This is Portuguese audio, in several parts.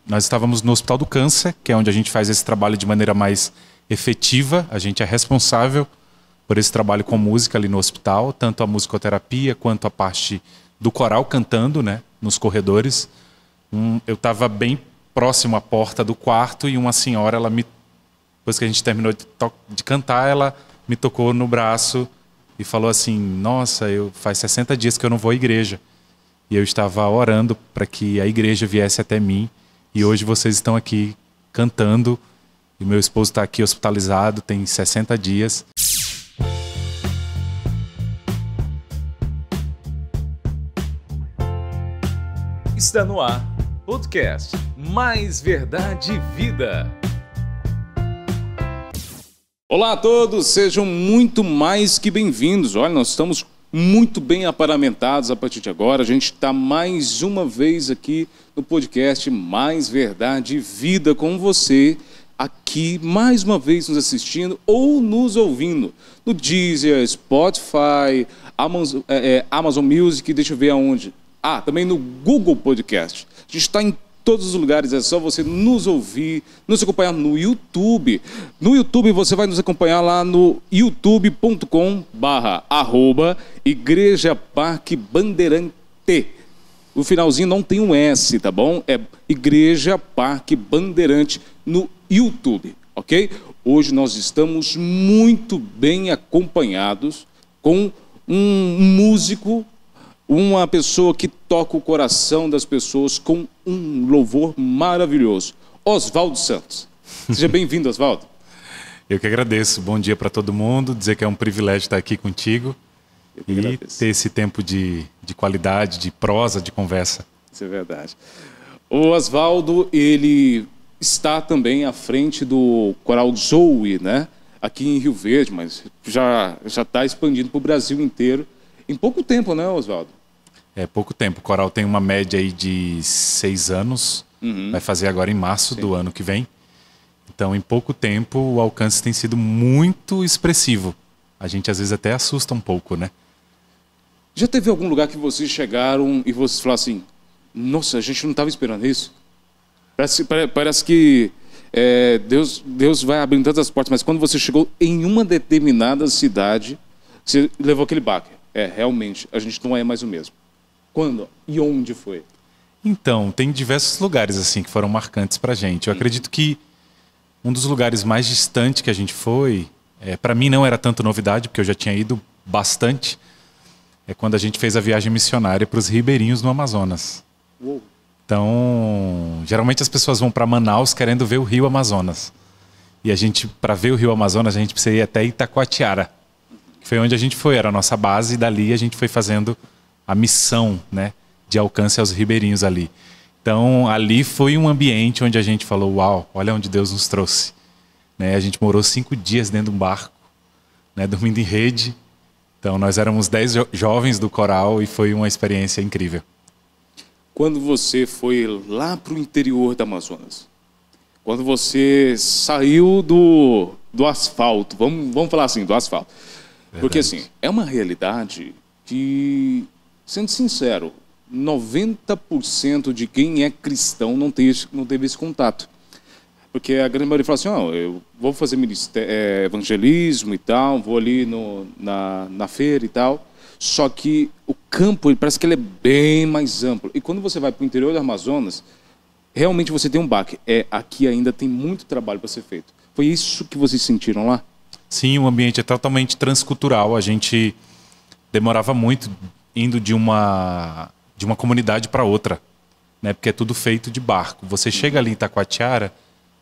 Nós estávamos no Hospital do Câncer, que é onde a gente faz esse trabalho de maneira mais efetiva. A gente é responsável por esse trabalho com música ali no hospital, tanto a musicoterapia quanto a parte do coral cantando, né, nos corredores. Eu estava bem próximo à porta do quarto e uma senhora, depois que a gente terminou de cantar, ela me tocou no braço e falou assim: nossa, faz 60 dias que eu não vou à igreja. E eu estava orando para que a igreja viesse até mim. E hoje vocês estão aqui cantando. E meu esposo está aqui hospitalizado, tem 60 dias. Está no ar, podcast Mais Verdade e Vida. Olá a todos, sejam muito mais que bem-vindos. Olha, nós estamos muito bem aparamentados a partir de agora. A gente está mais uma vez aqui no podcast Mais Verdade e Vida com você, aqui mais uma vez nos assistindo ou nos ouvindo no Deezer, Spotify, Amazon Music, deixa eu ver aonde. Também no Google Podcast. A gente está em todos os lugares, é só você nos ouvir, nos acompanhar no YouTube. No YouTube você vai nos acompanhar lá no youtube.com/Igreja Parque Bandeirante. O finalzinho não tem um S, tá bom? É Igreja Parque Bandeirante no YouTube, ok? Hoje nós estamos muito bem acompanhados com um músico, uma pessoa que toca o coração das pessoas com um louvor maravilhoso. Oswaldo Santos. Seja bem-vindo, Oswaldo. Eu que agradeço. Bom dia para todo mundo. Dizer que é um privilégio estar aqui contigo e ter esse tempo de qualidade, de prosa, de conversa. Isso é verdade. O Oswaldo, ele está também à frente do Coral Zoe, né? Aqui em Rio Verde, mas já está expandindo para o Brasil inteiro. Em pouco tempo, né, Oswaldo? É pouco tempo. O coral tem uma média aí de 6 anos. Vai fazer agora em março do ano que vem. Então, em pouco tempo, o alcance tem sido muito expressivo. A gente, às vezes, até assusta um pouco, né? Já teve algum lugar que vocês chegaram e vocês falaram assim: nossa, a gente não estava esperando isso? Parece que Deus vai abrindo tantas as portas, mas quando você chegou em uma determinada cidade, você levou aquele baque. Realmente, a gente não é mais o mesmo. Quando e onde foi? Então, tem diversos lugares assim que foram marcantes pra gente. Eu acredito que um dos lugares mais distantes que a gente foi, para mim não era tanto novidade, porque eu já tinha ido bastante, é quando a gente fez a viagem missionária para os ribeirinhos no Amazonas. Uou. Então, geralmente as pessoas vão para Manaus querendo ver o Rio Amazonas. E a gente, para ver o Rio Amazonas, a gente precisa ir até Itacoatiara, que foi onde a gente foi, era a nossa base, e dali a gente foi fazendo a missão, né, de alcance aos ribeirinhos ali. Então, ali foi um ambiente onde a gente falou: uau, olha onde Deus nos trouxe. Né? A gente morou 5 dias dentro de um barco, né, dormindo em rede. Então, nós éramos 10 jovens do coral e foi uma experiência incrível. Quando você foi lá para o interior do Amazonas, quando você saiu do asfalto, vamos falar assim, do asfalto. Verdade. Porque assim, é uma realidade que, sendo sincero, 90% de quem é cristão não teve esse contato. Porque a grande maioria fala assim: eu vou fazer evangelismo e tal, vou ali na feira e tal. Só que o campo, parece que ele é bem mais amplo. E quando você vai para o interior do Amazonas, realmente você tem um baque. Aqui ainda tem muito trabalho para ser feito. Foi isso que vocês sentiram lá? Sim, o ambiente é totalmente transcultural. A gente demorava muito indo de uma comunidade para outra, né? Porque é tudo feito de barco. Você chega ali em Itacoatiara,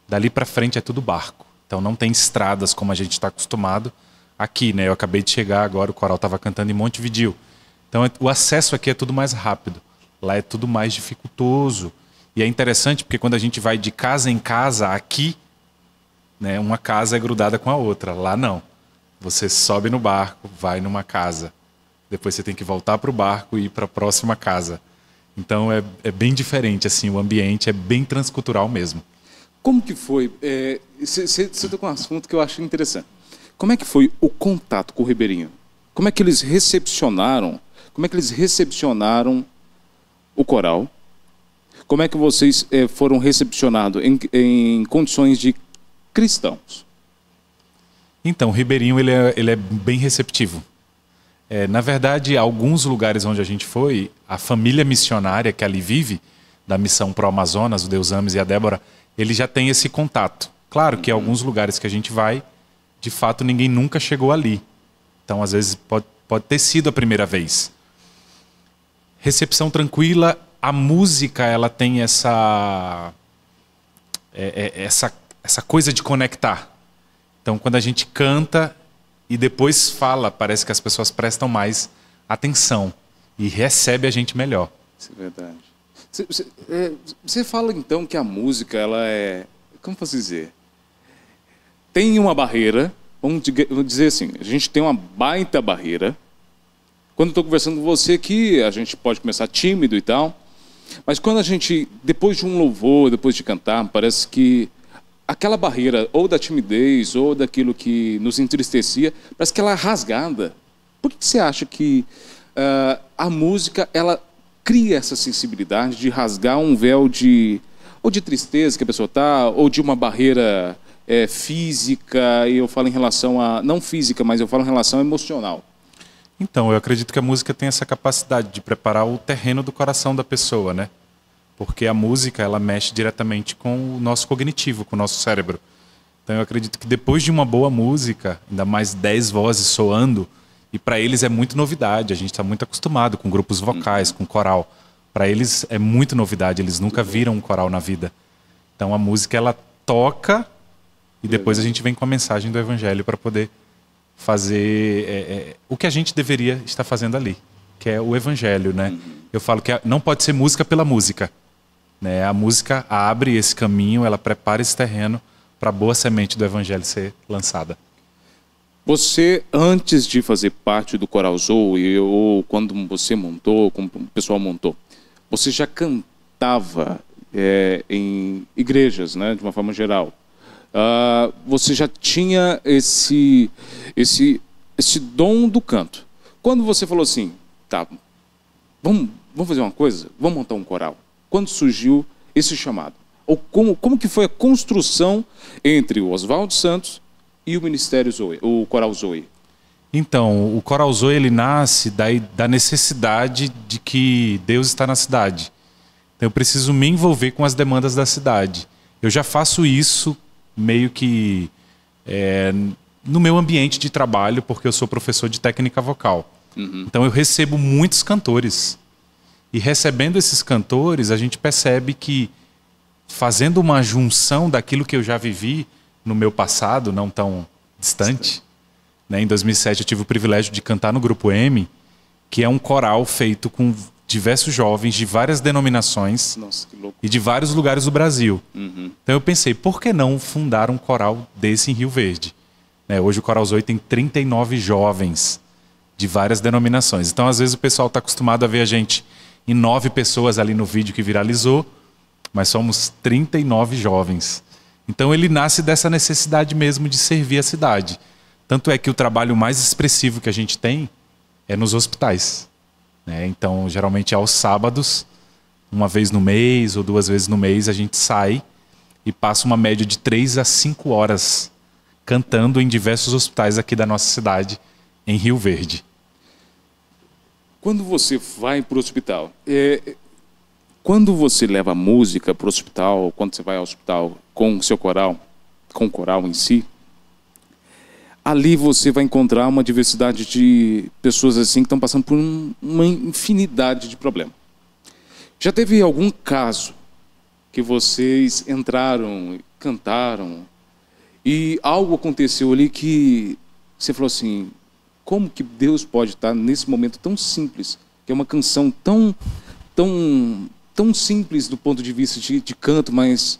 dali para frente é tudo barco. Então não tem estradas como a gente está acostumado aqui, né? Eu acabei de chegar agora, o coral estava cantando em Montevidéu. Então o acesso aqui é tudo mais rápido. Lá é tudo mais dificultoso. E é interessante porque quando a gente vai de casa em casa aqui, né, uma casa é grudada com a outra. Lá não. Você sobe no barco, vai numa casa. Depois você tem que voltar para o barco e ir para a próxima casa. Então é bem diferente, assim, o ambiente é bem transcultural mesmo. Como que foi? Você tocou um assunto que eu acho interessante. Como é que foi o contato com o ribeirinho? Como é que eles recepcionaram? Como é que eles recepcionaram o coral? Como é que vocês foram recepcionados em condições de cristãos? Então, o Ribeirinho ele é bem receptivo. Na verdade, alguns lugares onde a gente foi, a família missionária que ali vive, da Missão Pro Amazonas, o Deus Ames e a Débora, ele já tem esse contato. Claro que alguns lugares que a gente vai, de fato, ninguém nunca chegou ali. Então, às vezes, pode ter sido a primeira vez. Recepção tranquila, a música ela tem essa coisa de conectar. Então, quando a gente canta e depois fala, parece que as pessoas prestam mais atenção e recebem a gente melhor. Isso é verdade. Você fala, então, que a música, ela como posso dizer? Tem uma barreira, vamos dizer assim, a gente tem uma baita barreira. Quando estou conversando com você aqui, a gente pode começar tímido e tal, mas quando a gente, depois de um louvor, depois de cantar, parece que aquela barreira, ou da timidez, ou daquilo que nos entristecia, parece que ela é rasgada. Por que você acha que a música, ela cria essa sensibilidade de rasgar um véu ou de tristeza que a pessoa está, ou de uma barreira física, e eu falo em relação a, não física, mas eu falo em relação emocional? Então, eu acredito que a música tem essa capacidade de preparar o terreno do coração da pessoa, né? Porque a música, ela mexe diretamente com o nosso cognitivo, com o nosso cérebro. Então eu acredito que depois de uma boa música, ainda mais 10 vozes soando, e para eles é muito novidade, a gente está muito acostumado com grupos vocais, com coral. Para eles é muito novidade, eles nunca viram um coral na vida. Então a música, ela toca e depois a gente vem com a mensagem do Evangelho para poder fazer o que a gente deveria estar fazendo ali, que é o Evangelho, né? Eu falo que não pode ser música pela música. Né? A música abre esse caminho, ela prepara esse terreno para a boa semente do Evangelho ser lançada. Você, antes de fazer parte do Coral Zoe, ou quando você montou, como o pessoal montou, você já cantava em igrejas, né, de uma forma geral. Você já tinha esse dom do canto. Quando você falou assim, tá, vamos fazer uma coisa, vamos montar um coral. Quando surgiu esse chamado? Ou como que foi a construção entre o Oswaldo Santos e o Ministério Zoe, o Coral Zoe? Então, o Coral Zoe, ele nasce da necessidade de que Deus está na cidade. Então, eu preciso me envolver com as demandas da cidade. Eu já faço isso meio que no meu ambiente de trabalho, porque eu sou professor de técnica vocal. Então, eu recebo muitos cantores. E recebendo esses cantores, a gente percebe que, fazendo uma junção daquilo que eu já vivi no meu passado, não tão distante, né? Em 2007 eu tive o privilégio de cantar no Grupo M, que é um coral feito com diversos jovens de várias denominações. Nossa, que louco. E de vários lugares do Brasil. Então eu pensei, por que não fundar um coral desse em Rio Verde? Né? Hoje o Coral Zoe tem 39 jovens de várias denominações. Então às vezes o pessoal está acostumado a ver a gente em 9 pessoas ali no vídeo que viralizou, mas somos 39 jovens. Então ele nasce dessa necessidade mesmo de servir a cidade. Tanto é que o trabalho mais expressivo que a gente tem é nos hospitais. Né? Então, geralmente aos sábados, uma vez no mês ou 2 vezes no mês, a gente sai e passa uma média de 3 a 5 horas cantando em diversos hospitais aqui da nossa cidade, em Rio Verde. Quando você vai para o hospital, quando você leva a música para o hospital, quando você vai ao hospital com o seu coral, com o coral em si, ali você vai encontrar uma diversidade de pessoas assim que estão passando por uma infinidade de problemas. Já teve algum caso que vocês entraram, cantaram e algo aconteceu ali que você falou assim, como que Deus pode estar nesse momento tão simples, que é uma canção tão simples do ponto de vista de canto, mas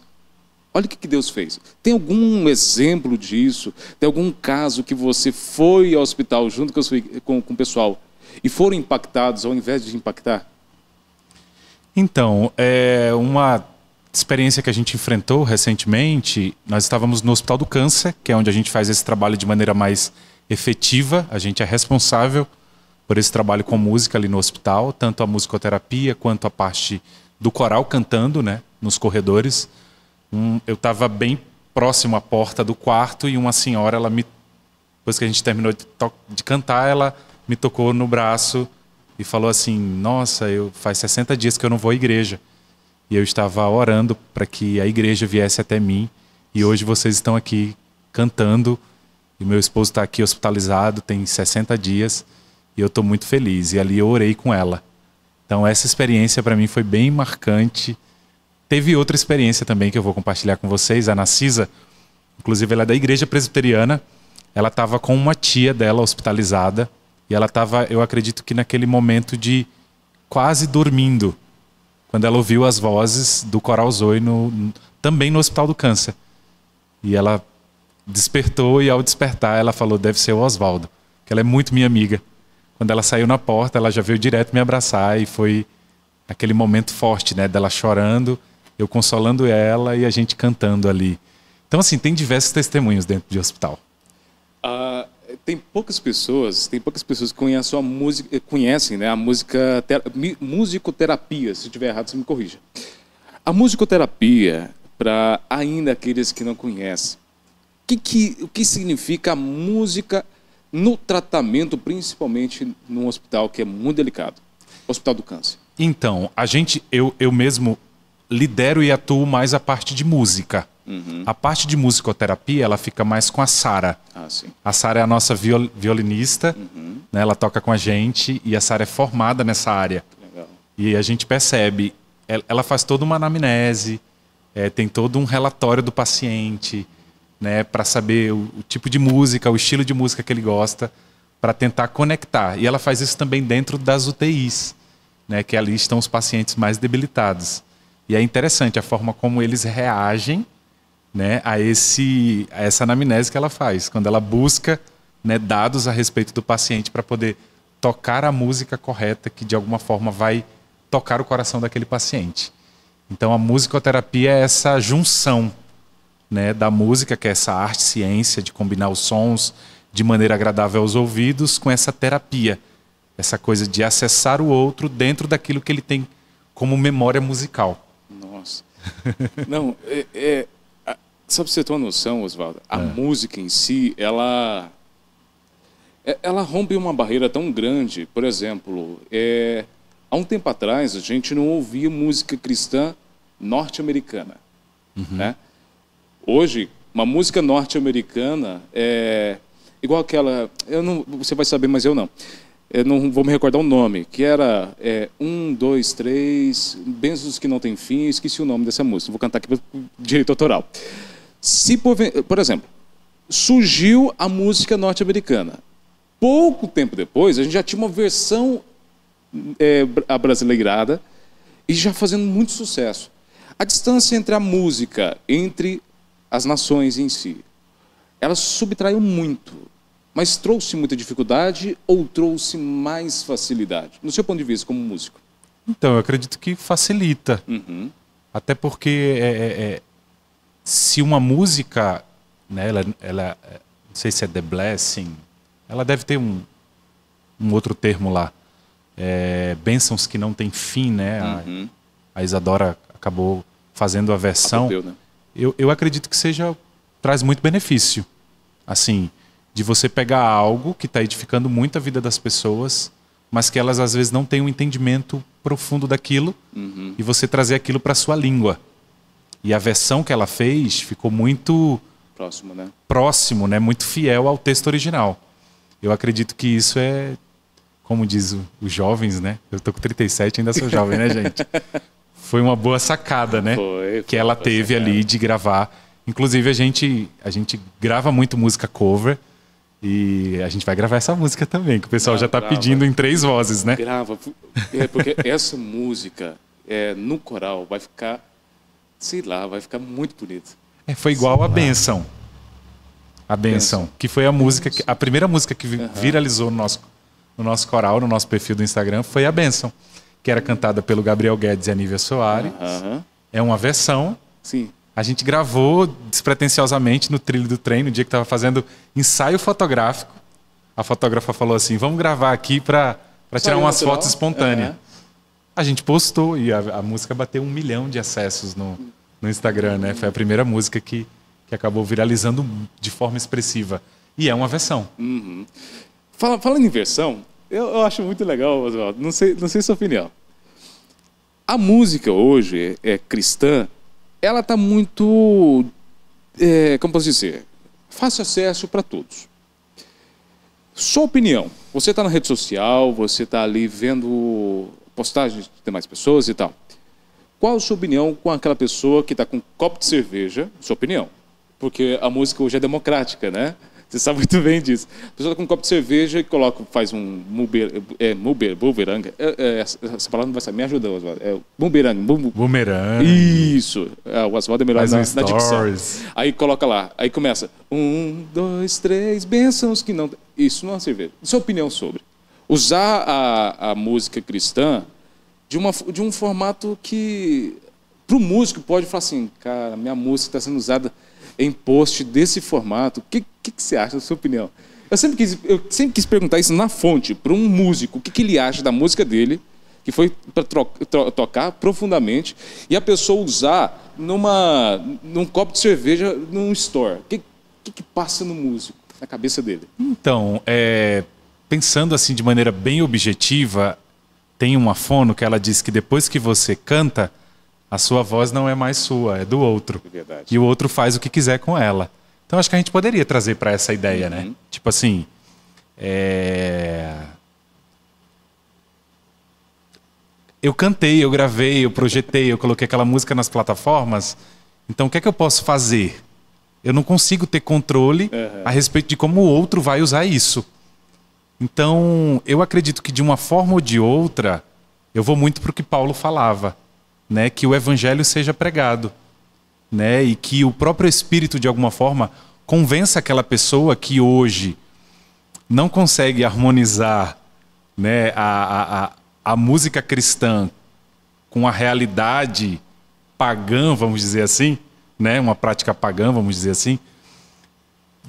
olha o que Deus fez. Tem algum exemplo disso? Tem algum caso que você foi ao hospital junto com o pessoal e foram impactados ao invés de impactar? Então, uma experiência que a gente enfrentou recentemente, nós estávamos no Hospital do Câncer, que é onde a gente faz esse trabalho de maneira mais efetiva. A gente é responsável por esse trabalho com música ali no hospital, tanto a musicoterapia quanto a parte do coral cantando, né, nos corredores. Eu estava bem próximo à porta do quarto e uma senhora, depois que a gente terminou de cantar, ela me tocou no braço e falou assim: nossa, faz 60 dias que eu não vou à igreja. E eu estava orando para que a igreja viesse até mim. E hoje vocês estão aqui cantando. E meu esposo está aqui hospitalizado, tem 60 dias. E eu estou muito feliz. E ali eu orei com ela. Então essa experiência para mim foi bem marcante. Teve outra experiência também que eu vou compartilhar com vocês. A Narcisa, inclusive ela é da igreja presbiteriana. Ela estava com uma tia dela hospitalizada. E ela estava, eu acredito que naquele momento de quase dormindo. Quando ela ouviu as vozes do Coral Zoe também no Hospital do Câncer. E ela despertou e ao despertar ela falou: deve ser o Oswaldo, que ela é muito minha amiga. Quando ela saiu na porta, ela já veio direto me abraçar e foi aquele momento forte, né, dela chorando, eu consolando ela e a gente cantando ali. Então, assim, tem diversos testemunhos dentro de hospital. Tem poucas pessoas que conhecem a música, musicoterapia. Se eu estiver errado, você me corrija. A musicoterapia, para ainda aqueles que não conhecem, o que significa a música no tratamento, principalmente num hospital que é muito delicado, Hospital do Câncer? Então, eu mesmo lidero e atuo mais a parte de música. A parte de musicoterapia, ela fica mais com a Sara. Sim. A Sara é a nossa violinista, né? Ela toca com a gente e a Sara é formada nessa área. Legal. E a gente percebe, ela faz toda uma anamnese, tem todo um relatório do paciente, né? Para saber o tipo de música, o estilo de música que ele gosta, para tentar conectar. E ela faz isso também dentro das UTIs, né? Que ali estão os pacientes mais debilitados. E é interessante a forma como eles reagem, né, a essa anamnese que ela faz, quando ela busca, né, dados a respeito do paciente para poder tocar a música correta que de alguma forma vai tocar o coração daquele paciente. Então a musicoterapia é essa junção, né, da música, que é essa arte-ciência de combinar os sons de maneira agradável aos ouvidos, com essa terapia, essa coisa de acessar o outro dentro daquilo que ele tem como memória musical. Nossa. Não, só para você ter uma noção, Oswaldo, a música em si, ela rompe uma barreira tão grande. Por exemplo, há um tempo atrás a gente não ouvia música cristã norte-americana, né? Hoje, uma música norte-americana é igual aquela, você vai saber, mas eu não vou me recordar o nome, que era 1, 2, 3, Bênçãos que não tem fim, esqueci o nome dessa música, vou cantar aqui para direito autoral. Se, por exemplo, surgiu a música norte-americana, pouco tempo depois, a gente já tinha uma versão abrasileirada e já fazendo muito sucesso. A distância entre a música, entre as nações em si, ela subtraiu muito, mas trouxe muita dificuldade ou trouxe mais facilidade, no seu ponto de vista como músico? Então, eu acredito que facilita. Até porque se uma música, né, ela não sei se é The Blessing, ela deve ter um outro termo lá, bênçãos que não tem fim, né? A Isadora acabou fazendo a versão. Né? Eu acredito que traz muito benefício, assim, de você pegar algo que está edificando muito a vida das pessoas, mas que elas às vezes não têm um entendimento profundo daquilo, e você trazer aquilo para a sua língua. E a versão que ela fez ficou muito próximo, né? Muito fiel ao texto original. Eu acredito que isso como diz os jovens, né? Eu tô com 37, ainda sou jovem, né, gente? Foi uma boa sacada, né? Que ela teve ali de gravar. Inclusive, a gente grava muito música cover. E a gente vai gravar essa música também, que o pessoal já está pedindo em 3 vozes, né? Grava. Porque essa música no coral vai ficar, sei lá, vai ficar muito bonito. Foi igual a Bênção. A Bênção, que foi a primeira música que viralizou no nosso coral, no nosso perfil do Instagram, foi a Bênção, que era cantada pelo Gabriel Guedes e a Nívia Soares. É uma versão. Sim. A gente gravou despretensiosamente no trilho do trem, no dia que estava fazendo ensaio fotográfico. A fotógrafa falou assim, vamos gravar aqui para tirar umas fotos espontâneas. A gente postou e a música bateu 1 milhão de acessos no Instagram, né? Foi a primeira música que acabou viralizando de forma expressiva. E é uma versão. Uhum. Falando em versão, eu acho muito legal, Oswaldo. Não sei sua opinião. A música hoje cristã, ela está muito, como posso dizer, fácil acesso para todos. Sua opinião, você está na rede social, você está ali vendo postagens de demais pessoas e tal. Qual a sua opinião com aquela pessoa que está com um copo de cerveja? Sua opinião. Porque a música hoje é democrática, né? Você sabe muito bem disso. A pessoa está com um copo de cerveja e faz um bumerangue. Essa palavra não vai sair. Me ajuda, Oswaldo. É bumerangue. Bumerangue. Isso. O Oswaldo é melhor na dicção. Aí coloca lá. Aí começa. 1, 2, 3, bênçãos que não... Isso não é uma cerveja. Sua opinião sobre usar a música cristã de um formato que... Para o músico pode falar assim, cara, minha música está sendo usada em post desse formato. O que você acha, da sua opinião? Eu sempre quis perguntar isso na fonte, para um músico. O que ele acha da música dele, que foi para tocar profundamente, e a pessoa usar num copo de cerveja num store. O que passa no músico, na cabeça dele? Então, pensando assim de maneira bem objetiva, tem uma fono que ela diz que depois que você canta, a sua voz não é mais sua, é do outro. É verdade. E o outro faz o que quiser com ela. Então acho que a gente poderia trazer para essa ideia, né? Tipo assim, eu cantei, eu gravei, eu projetei, eu coloquei aquela música nas plataformas. Então o que é que eu posso fazer? Eu não consigo ter controle a respeito de como o outro vai usar isso. Então eu acredito que de uma forma ou de outra, eu vou muito para o que Paulo falava. Né, que o evangelho seja pregado, né, e que o próprio Espírito, de alguma forma, convença aquela pessoa que hoje não consegue harmonizar, né, a música cristã com a realidade pagã, vamos dizer assim, né, uma prática pagã, vamos dizer assim,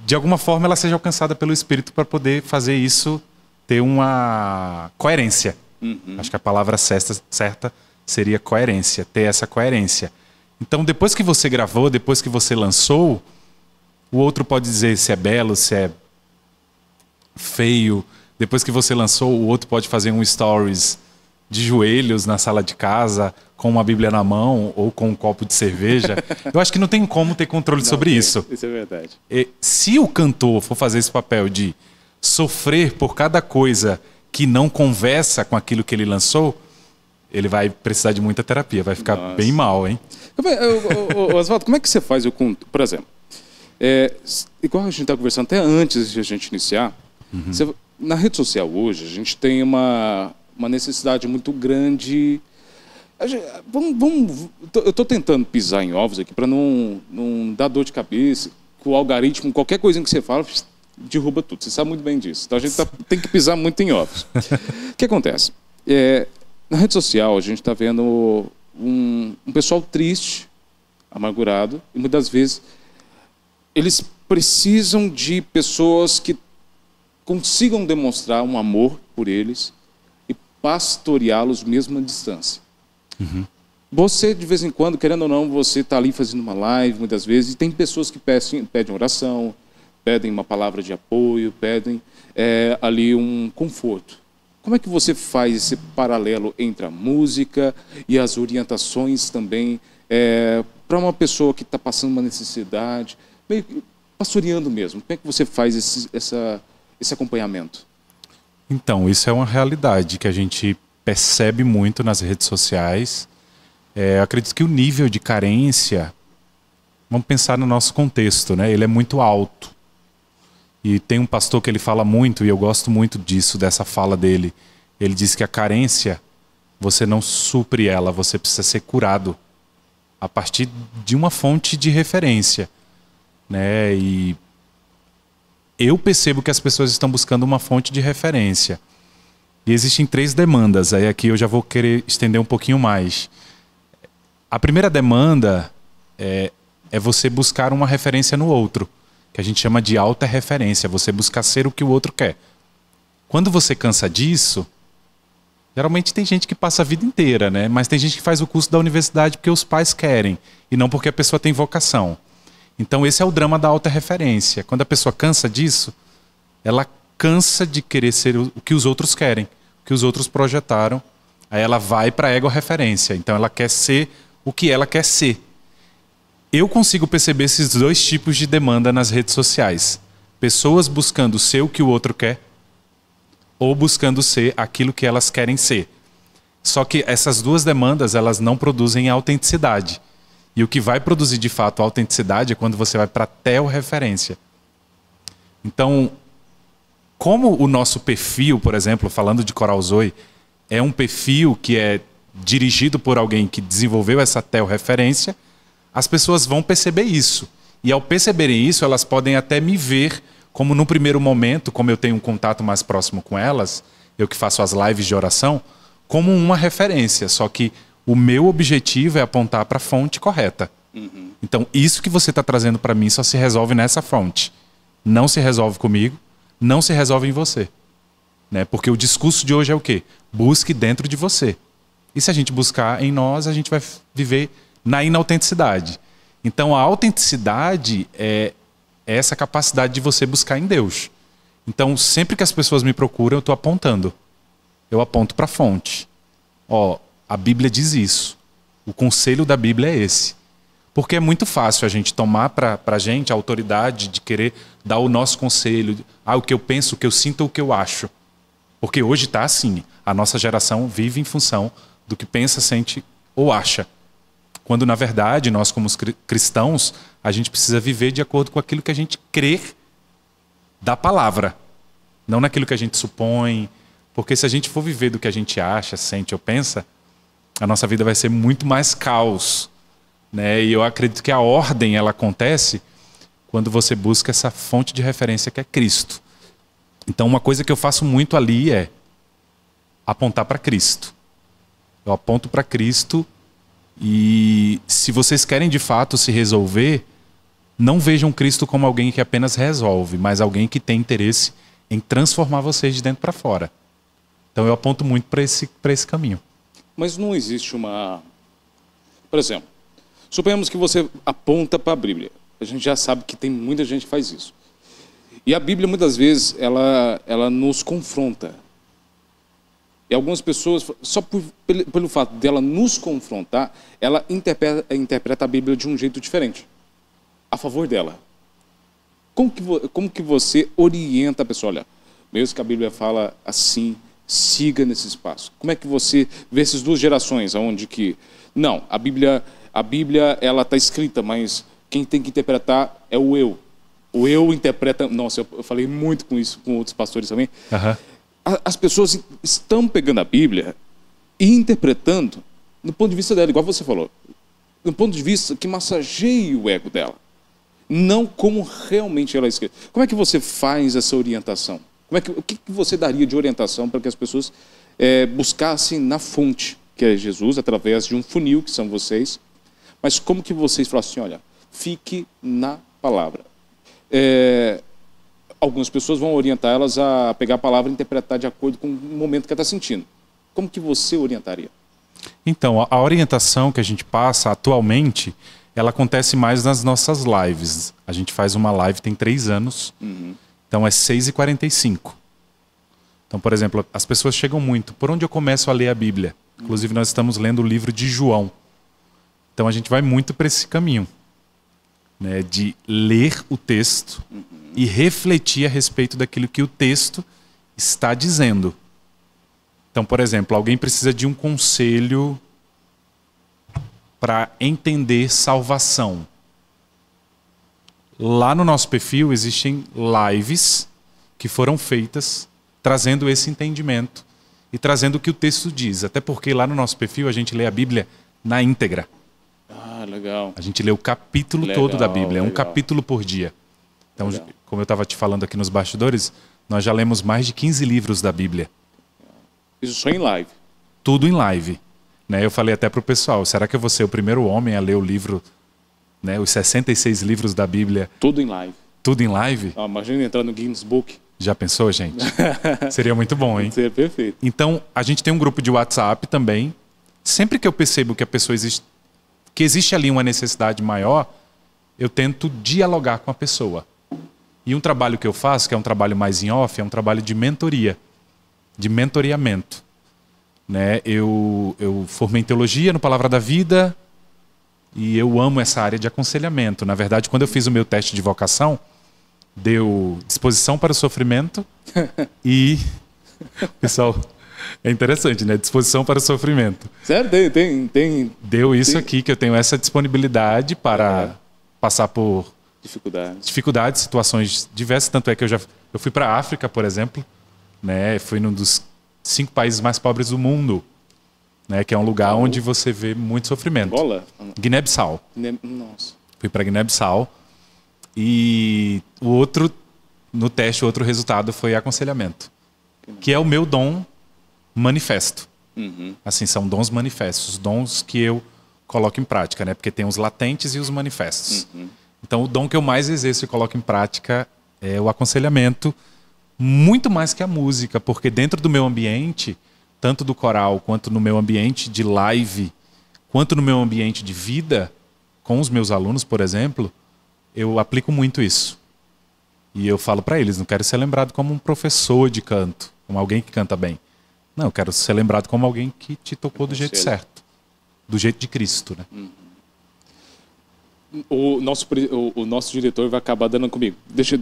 de alguma forma ela seja alcançada pelo Espírito para poder fazer isso ter uma coerência. Acho que a palavra certa seria coerência, ter essa coerência. Então, depois que você gravou, depois que você lançou, o outro pode dizer se é belo, se é feio. Depois que você lançou, o outro pode fazer um stories de joelhos na sala de casa, com uma Bíblia na mão ou com um copo de cerveja. Eu acho que não tem como ter controle sobre isso. Isso é verdade. Se o cantor for fazer esse papel de sofrer por cada coisa que não conversa com aquilo que ele lançou, ele vai precisar de muita terapia, vai ficar bem mal, hein? Oswaldo, como é que você faz, por exemplo, igual a gente está conversando até antes de a gente iniciar, na rede social hoje, a gente tem uma necessidade muito grande. Eu estou tentando pisar em ovos aqui para não dar dor de cabeça, com o algoritmo, qualquer coisinha que você fala, derruba tudo. Você sabe muito bem disso. Então a gente tem que pisar muito em ovos. O que acontece? Na rede social, a gente está vendo um pessoal triste, amargurado, e muitas vezes eles precisam de pessoas que consigam demonstrar um amor por eles e pastoreá-los mesmo à distância. Você, de vez em quando, querendo ou não, você está ali fazendo uma live, muitas vezes, e tem pessoas que pedem oração, pedem uma palavra de apoio, pedem ali um conforto. Como é que você faz esse paralelo entre a música e as orientações também para uma pessoa que está passando uma necessidade, meio que pastoreando mesmo? Como é que você faz esse acompanhamento? Então, isso é uma realidade que a gente percebe muito nas redes sociais. Eu acredito que o nível de carência, vamos pensar no nosso contexto, né? Ele é muito alto. E tem um pastor que ele fala muito, e eu gosto muito disso, dessa fala dele. Ele diz que a carência, você não supre ela, você precisa ser curado a partir de uma fonte de referência, né? E eu percebo que as pessoas estão buscando uma fonte de referência. E existem 3 demandas, aí aqui eu já vou querer estender um pouquinho mais. A primeira demanda é você buscar uma referência no outro, que a gente chama de alta referência, você buscar ser o que o outro quer. Quando você cansa disso, Geralmente tem gente que passa a vida inteira, né? Mas tem gente que faz o curso da universidade porque os pais querem e não porque a pessoa tem vocação. Então esse é o drama da autorreferência. Quando a pessoa cansa disso, ela cansa de querer ser o que os outros querem, o que os outros projetaram. Aí ela vai para a ego-referência. Então ela quer ser o que ela quer ser. Eu consigo perceber esses dois tipos de demanda nas redes sociais. Pessoas buscando ser o que o outro quer ou buscando ser aquilo que elas querem ser. Só que essas duas demandas, elas não produzem autenticidade. E o que vai produzir de fato autenticidade é quando você vai para a teorreferência. Então, como o nosso perfil, por exemplo, falando de Coral Zoe, é um perfil que é dirigido por alguém que desenvolveu essa teorreferência, as pessoas vão perceber isso. E ao perceberem isso, elas podem até me ver como no primeiro momento, como eu tenho um contato mais próximo com elas, eu que faço as lives de oração, como uma referência. Só que o meu objetivo é apontar para a fonte correta. Então, isso que você está trazendo para mim só se resolve nessa fonte. Não se resolve comigo, não se resolve em você. Né? Porque o discurso de hoje é o quê? Busque dentro de você. E se a gente buscar em nós, a gente vai viver na inautenticidade. Então, a autenticidade é essa capacidade de você buscar em Deus. Então, sempre que as pessoas me procuram, eu estou apontando. Eu aponto para a fonte. Ó, a Bíblia diz isso. O conselho da Bíblia é esse. Porque é muito fácil a gente tomar para a gente a autoridade de querer dar o nosso conselho. O que eu penso, o que eu sinto, o que eu acho. Porque hoje está assim. A nossa geração vive em função do que pensa, sente ou acha. Quando, na verdade, nós como cristãos, a gente precisa viver de acordo com aquilo que a gente crê da palavra. Não naquilo que a gente supõe. Porque se a gente for viver do que a gente acha, sente ou pensa, a nossa vida vai ser muito mais caos. Né? E eu acredito que a ordem ela acontece quando você busca essa fonte de referência que é Cristo. Então, uma coisa que eu faço muito ali é apontar para Cristo. Eu aponto para Cristo e se vocês querem de fato se resolver, não vejam Cristo como alguém que apenas resolve, mas alguém que tem interesse em transformar vocês de dentro para fora. Então eu aponto muito para esse caminho. Mas não existe uma... Por exemplo, suponhamos que você aponta para a Bíblia. A gente já sabe que tem muita gente que faz isso. E a Bíblia, muitas vezes, ela nos confronta. E algumas pessoas, só pelo fato dela nos confrontar, ela interpreta a Bíblia de um jeito diferente, a favor dela. Como que você orienta a pessoa? Olha, mesmo que a Bíblia fala assim, siga nesse espaço. Como é que você vê essas duas gerações, onde que... Não, a Bíblia ela está escrita, mas quem tem que interpretar é o eu. O eu interpreta... Nossa, eu falei muito com isso com outros pastores também. As pessoas estão pegando a Bíblia e interpretando no ponto de vista dela, igual você falou. No ponto de vista que massageie o ego dela. Não como realmente ela é escrita. Como é que você faz essa orientação? O que você daria de orientação para que as pessoas buscassem na fonte, que é Jesus, através de um funil, que são vocês. Mas como que vocês falam assim, olha, fique na palavra. Algumas pessoas vão orientar elas a pegar a palavra e interpretar de acordo com o momento que ela está sentindo. Como que você orientaria? Então, a orientação que a gente passa atualmente, ela acontece mais nas nossas lives. A gente faz uma live tem 3 anos, então é 6h45. Então, por exemplo, as pessoas chegam muito. Por onde eu começo a ler a Bíblia? Inclusive, nós estamos lendo o livro de João. Então, a gente vai muito para esse caminho, né, de ler o texto e refletir a respeito daquilo que o texto está dizendo. Então, por exemplo, alguém precisa de um conselho para entender salvação. Lá no nosso perfil existem lives que foram feitas trazendo esse entendimento e trazendo o que o texto diz. Até porque lá no nosso perfil a gente lê a Bíblia na íntegra. Ah, legal. A gente lê o capítulo todo da Bíblia, um capítulo por dia. Então, como eu estava te falando aqui nos bastidores, nós já lemos mais de 15 livros da Bíblia. Isso só em live? Tudo em live. Né? Eu falei até para o pessoal, será que eu vou ser o primeiro homem a ler o livro, né, os 66 livros da Bíblia? Tudo em live? Tudo em live? Imagina entrar no Guinness Book. Já pensou, gente? Seria muito bom, hein? Seria perfeito. Então, a gente tem um grupo de WhatsApp também. Sempre que eu percebo que a pessoa que existe ali uma necessidade maior, eu tento dialogar com a pessoa. E um trabalho que eu faço, que é um trabalho mais em off, é um trabalho de mentoria, de mentoreamento. Né? Eu formei em teologia no Palavra da Vida e eu amo essa área de aconselhamento. Na verdade, quando eu fiz o meu teste de vocação, deu disposição para o sofrimento e... Pessoal, é interessante, né? Disposição para o sofrimento. Sério? Deu isso aqui, que eu tenho essa disponibilidade para passar por dificuldades, situações diversas. Tanto é que eu fui para a África, por exemplo, né? Fui num dos 5 países mais pobres do mundo, né? Que é um lugar onde você vê muito sofrimento. Angola? Guiné-Bissau. Nossa. Fui para Guiné-Bissau e no teste, o outro resultado foi aconselhamento, que é o meu dom manifesto. Assim, são dons manifestos, dons que eu coloco em prática, né? Porque tem os latentes e os manifestos. Então, o dom que eu mais exerço e coloco em prática é o aconselhamento, muito mais que a música, porque dentro do meu ambiente, tanto do coral, quanto no meu ambiente de live, quanto no meu ambiente de vida, com os meus alunos, por exemplo, eu aplico muito isso. E eu falo para eles, não quero ser lembrado como um professor de canto, como alguém que canta bem. Não, eu quero ser lembrado como alguém que te tocou do jeito certo, do jeito de Cristo, né? O nosso diretor vai acabar dando comigo. Deixa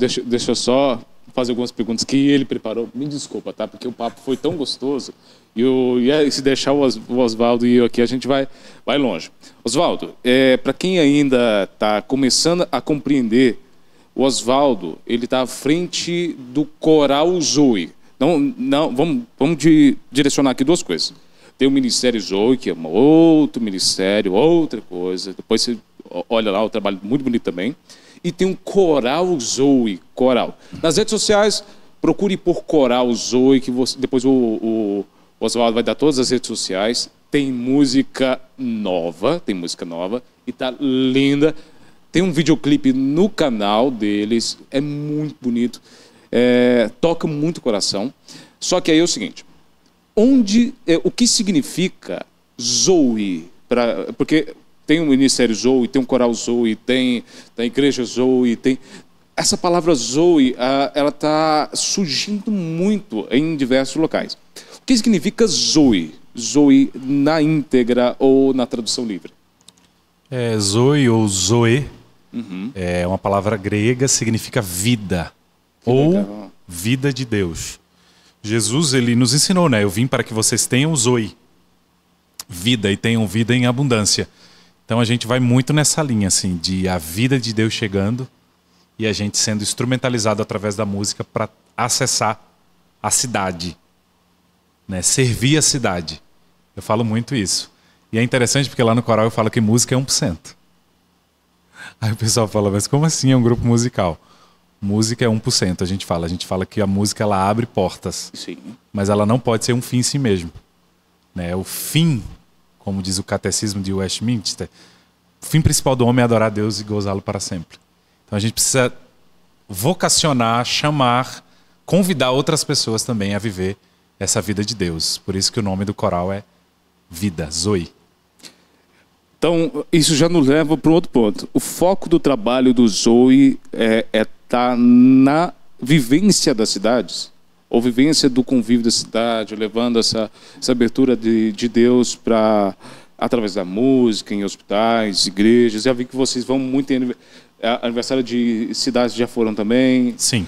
eu só fazer algumas perguntas que ele preparou. Me desculpa, tá? Porque o papo foi tão gostoso. E se deixar o Oswaldo e eu aqui, a gente vai longe. Oswaldo, para quem ainda está começando a compreender, o Oswaldo, ele está à frente do Coral Zoe. Não, vamos direcionar aqui 2 coisas. Tem o Ministério Zoe, que é um outro ministério, outra coisa. Depois você olha lá, o trabalho muito bonito também. E tem um Coral Zoe, coral. Nas redes sociais, procure por Coral Zoe, que depois o Oswaldo vai dar todas as redes sociais. Tem música nova e tá linda. Tem um videoclipe no canal deles, é muito bonito, toca muito o coração. Só que aí é o seguinte, o que significa Zoe? Porque tem o Ministério Zoe, tem o Coral Zoe, tem a Igreja Zoe, essa palavra Zoe, ela está surgindo muito em diversos locais. O que significa Zoe? Zoe na íntegra ou na tradução livre? Zoe ou Zoe é uma palavra grega, significa vida ou vida de Deus. Jesus, ele nos ensinou, né? Eu vim para que vocês tenham Zoe, vida, e tenham vida em abundância. Então a gente vai muito nessa linha, assim, de a vida de Deus chegando e a gente sendo instrumentalizado através da música para acessar a cidade, né? Servir a cidade. Eu falo muito isso. E é interessante porque lá no coral eu falo que música é 1%. Aí o pessoal fala, mas como assim é um grupo musical? Música é 1%, a gente fala que a música ela abre portas. Sim. Mas ela não pode ser um fim em si mesmo, né? O fim, como diz o catecismo de Westminster, o fim principal do homem é adorar a Deus e gozá-lo para sempre. Então a gente precisa vocacionar, chamar, convidar outras pessoas também a viver essa vida de Deus. Por isso que o nome do coral é Vida, Zoe. Então, isso já nos leva para um outro ponto. O foco do trabalho do Zoe tá na vivência das cidades, ou vivência do convívio da cidade, levando essa abertura de Deus através da música, em hospitais, igrejas. Já vi que vocês vão muito em aniversário de cidades, já foram também. Sim.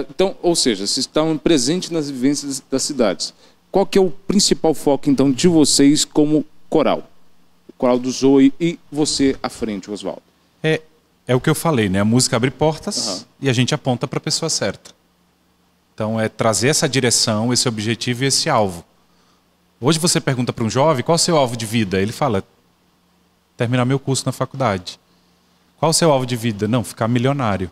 Então, ou seja, vocês estão presentes nas vivências das cidades. Qual que é o principal foco, então, de vocês como coral? O coral do Zoe e você à frente, Oswaldo. É o que eu falei, né? A música abre portas e a gente aponta para a pessoa certa. Então, é trazer essa direção, esse objetivo e esse alvo. Hoje você pergunta para um jovem, qual é o seu alvo de vida? Ele fala, terminar meu curso na faculdade. Qual é o seu alvo de vida? Não, ficar milionário.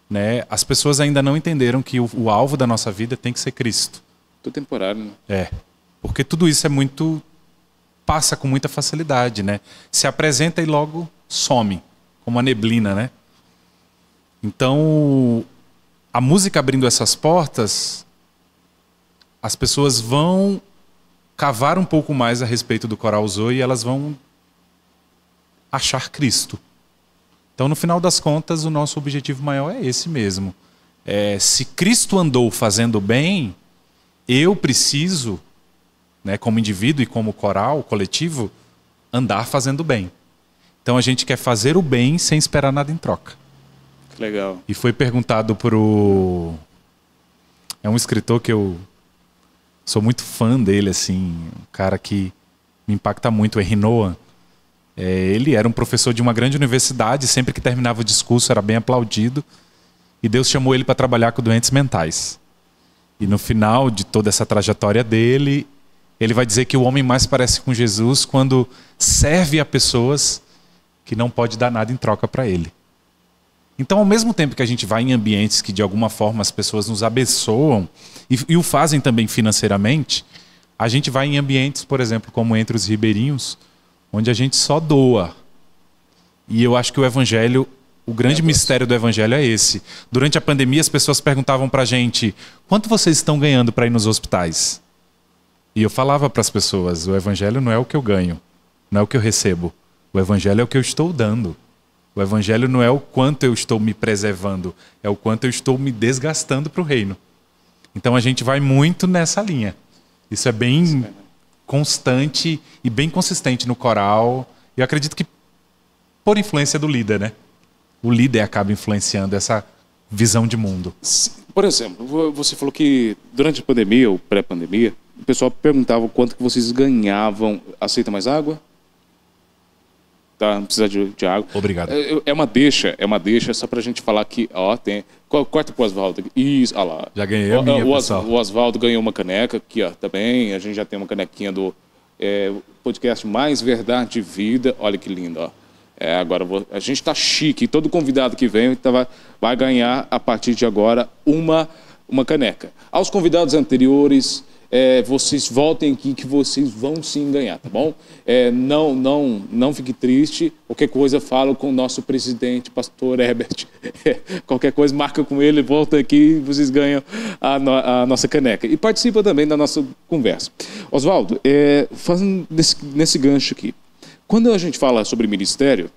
Né? As pessoas ainda não entenderam que o alvo da nossa vida tem que ser Cristo. Tudo temporário, né? Porque tudo isso passa com muita facilidade, né? Se apresenta e logo some, como a neblina, né? Então, a música abrindo essas portas, as pessoas vão cavar um pouco mais a respeito do Coral Zoe e elas vão achar Cristo. Então, no final das contas, o nosso objetivo maior é esse mesmo. Se Cristo andou fazendo bem, eu preciso, né, como indivíduo e como coral, coletivo, andar fazendo bem. Então a gente quer fazer o bem sem esperar nada em troca. Legal. E foi perguntado é um escritor que eu sou muito fã dele, assim, um cara que me impacta muito, é Henry Nouwen. Ele era um professor de uma grande universidade, sempre que terminava o discurso era bem aplaudido, e Deus chamou ele para trabalhar com doentes mentais. E no final de toda essa trajetória dele, ele vai dizer que o homem mais parece com Jesus quando serve a pessoas que não pode dar nada em troca para ele. Então, ao mesmo tempo que a gente vai em ambientes que de alguma forma as pessoas nos abençoam e o fazem também financeiramente, a gente vai em ambientes, por exemplo, como Entre os Ribeirinhos, onde a gente só doa. E eu acho que o Evangelho, o grande mistério do Evangelho é esse. Durante a pandemia, as pessoas perguntavam para a gente: quanto vocês estão ganhando para ir nos hospitais? E eu falava para as pessoas: o Evangelho não é o que eu ganho, não é o que eu recebo. O Evangelho é o que eu estou dando. O Evangelho não é o quanto eu estou me preservando, é o quanto eu estou me desgastando para o reino. Então a gente vai muito nessa linha. Isso é bem constante e bem consistente no coral. E eu acredito que por influência do líder, né? O líder acaba influenciando essa visão de mundo. Por exemplo, você falou que durante a pandemia ou pré-pandemia, o pessoal perguntava quanto que vocês ganhavam. Aceita mais água? Tá, não precisa de água. Obrigado. É uma deixa só pra gente falar que, ó, tem... Corta pro Oswaldo. Isso, olha lá. Já ganhei a minha, pessoal. O Oswaldo ganhou uma caneca aqui, ó, também. A gente já tem uma canequinha do podcast Mais Verdade de Vida. Olha que lindo, ó. Agora a gente tá chique. Todo convidado que vem vai ganhar, a partir de agora, uma caneca. Aos convidados anteriores... vocês voltem aqui que vocês vão sim ganhar, tá bom? Não fique triste. Qualquer coisa, fala com o nosso presidente, pastor Herbert. Qualquer coisa, marca com ele, volta aqui e vocês ganham a nossa caneca. E participa também da nossa conversa. Oswaldo, fazendo nesse gancho aqui, quando a gente fala sobre ministério,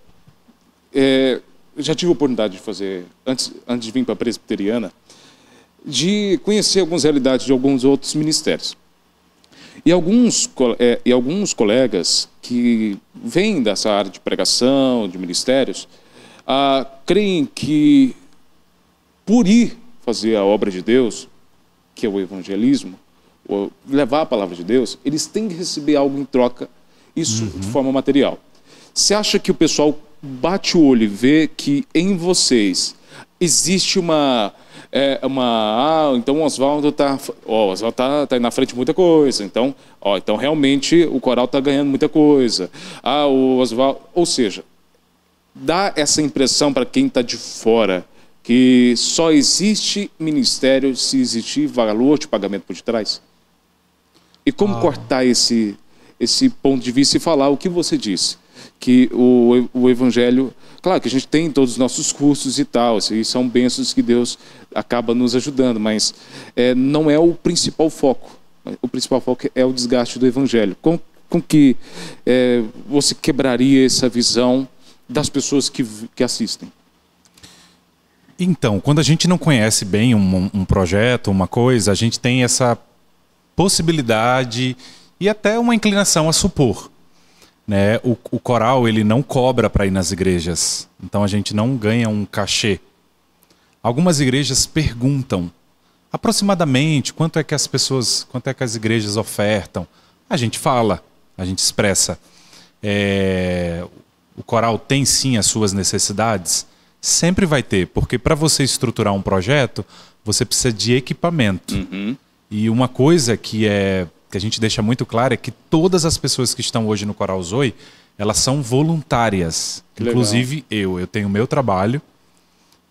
já tive a oportunidade de fazer, antes de vir para a Presbiteriana, de conhecer algumas realidades de alguns outros ministérios. E alguns colegas que vêm dessa área de pregação, de ministérios, creem que por ir fazer a obra de Deus, que é o evangelismo, ou levar a palavra de Deus, eles têm que receber algo em troca, isso de forma material. Você acha que o pessoal bate o olho e vê que em vocês existe então o Oswaldo está aí na frente de muita coisa, então realmente o coral está ganhando muita coisa. O Oswaldo, ou seja, dá essa impressão para quem está de fora que só existe ministério se existir valor de pagamento por detrás. E como cortar esse ponto de vista e falar o que você disse? Que o Evangelho, claro que a gente tem todos os nossos cursos e tal, e são bênçãos que Deus acaba nos ajudando, mas não é o principal foco. O principal foco é o desgaste do Evangelho. Com que você quebraria essa visão das pessoas que assistem? Então, quando a gente não conhece bem um projeto, uma coisa, a gente tem essa possibilidade e até uma inclinação a supor. Né? O coral ele não cobra para ir nas igrejas, então a gente não ganha um cachê. Algumas igrejas perguntam aproximadamente quanto é que as igrejas ofertam. A gente fala, a gente expressa. O coral tem sim as suas necessidades? Sempre vai ter, porque para você estruturar um projeto, você precisa de equipamento. E uma coisa que a gente deixa muito claro é que todas as pessoas que estão hoje no Coral Zoe, elas são voluntárias. Inclusive eu tenho o meu trabalho,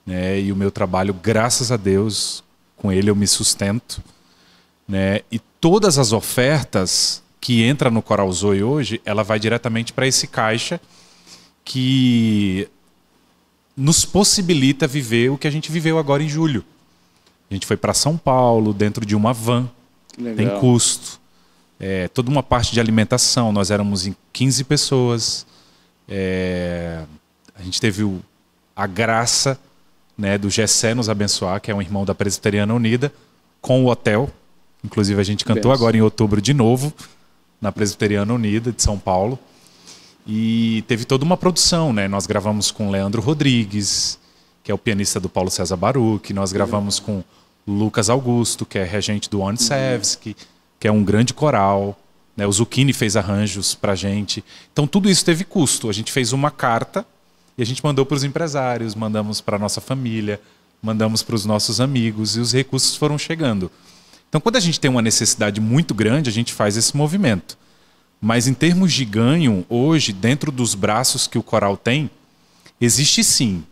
né, e o meu trabalho, graças a Deus, com ele eu me sustento. Né, e todas as ofertas que entram no Coral Zoe hoje, ela vai diretamente para esse caixa que nos possibilita viver o que a gente viveu agora em julho. A gente foi para São Paulo, dentro de uma van. Que legal. Tem custo. Toda uma parte de alimentação. Nós éramos em 15 pessoas. A gente teve a graça, né, do Gessé nos abençoar, que é um irmão da Presbiteriana Unida, com o hotel. Inclusive, a gente cantou agora em outubro de novo, na Presbiteriana Unida de São Paulo. E teve toda uma produção, né? Nós gravamos com Leandro Rodrigues, que é o pianista do Paulo César Baruch. Nós gravamos com Lucas Augusto, que é regente do Onisevski, que é um grande coral. Né? O Zucchini fez arranjos pra gente. Então tudo isso teve custo. A gente fez uma carta e a gente mandou para os empresários, mandamos para nossa família, mandamos para os nossos amigos e os recursos foram chegando. Então quando a gente tem uma necessidade muito grande, a gente faz esse movimento. Mas em termos de ganho, hoje, dentro dos braços que o coral tem, existe sim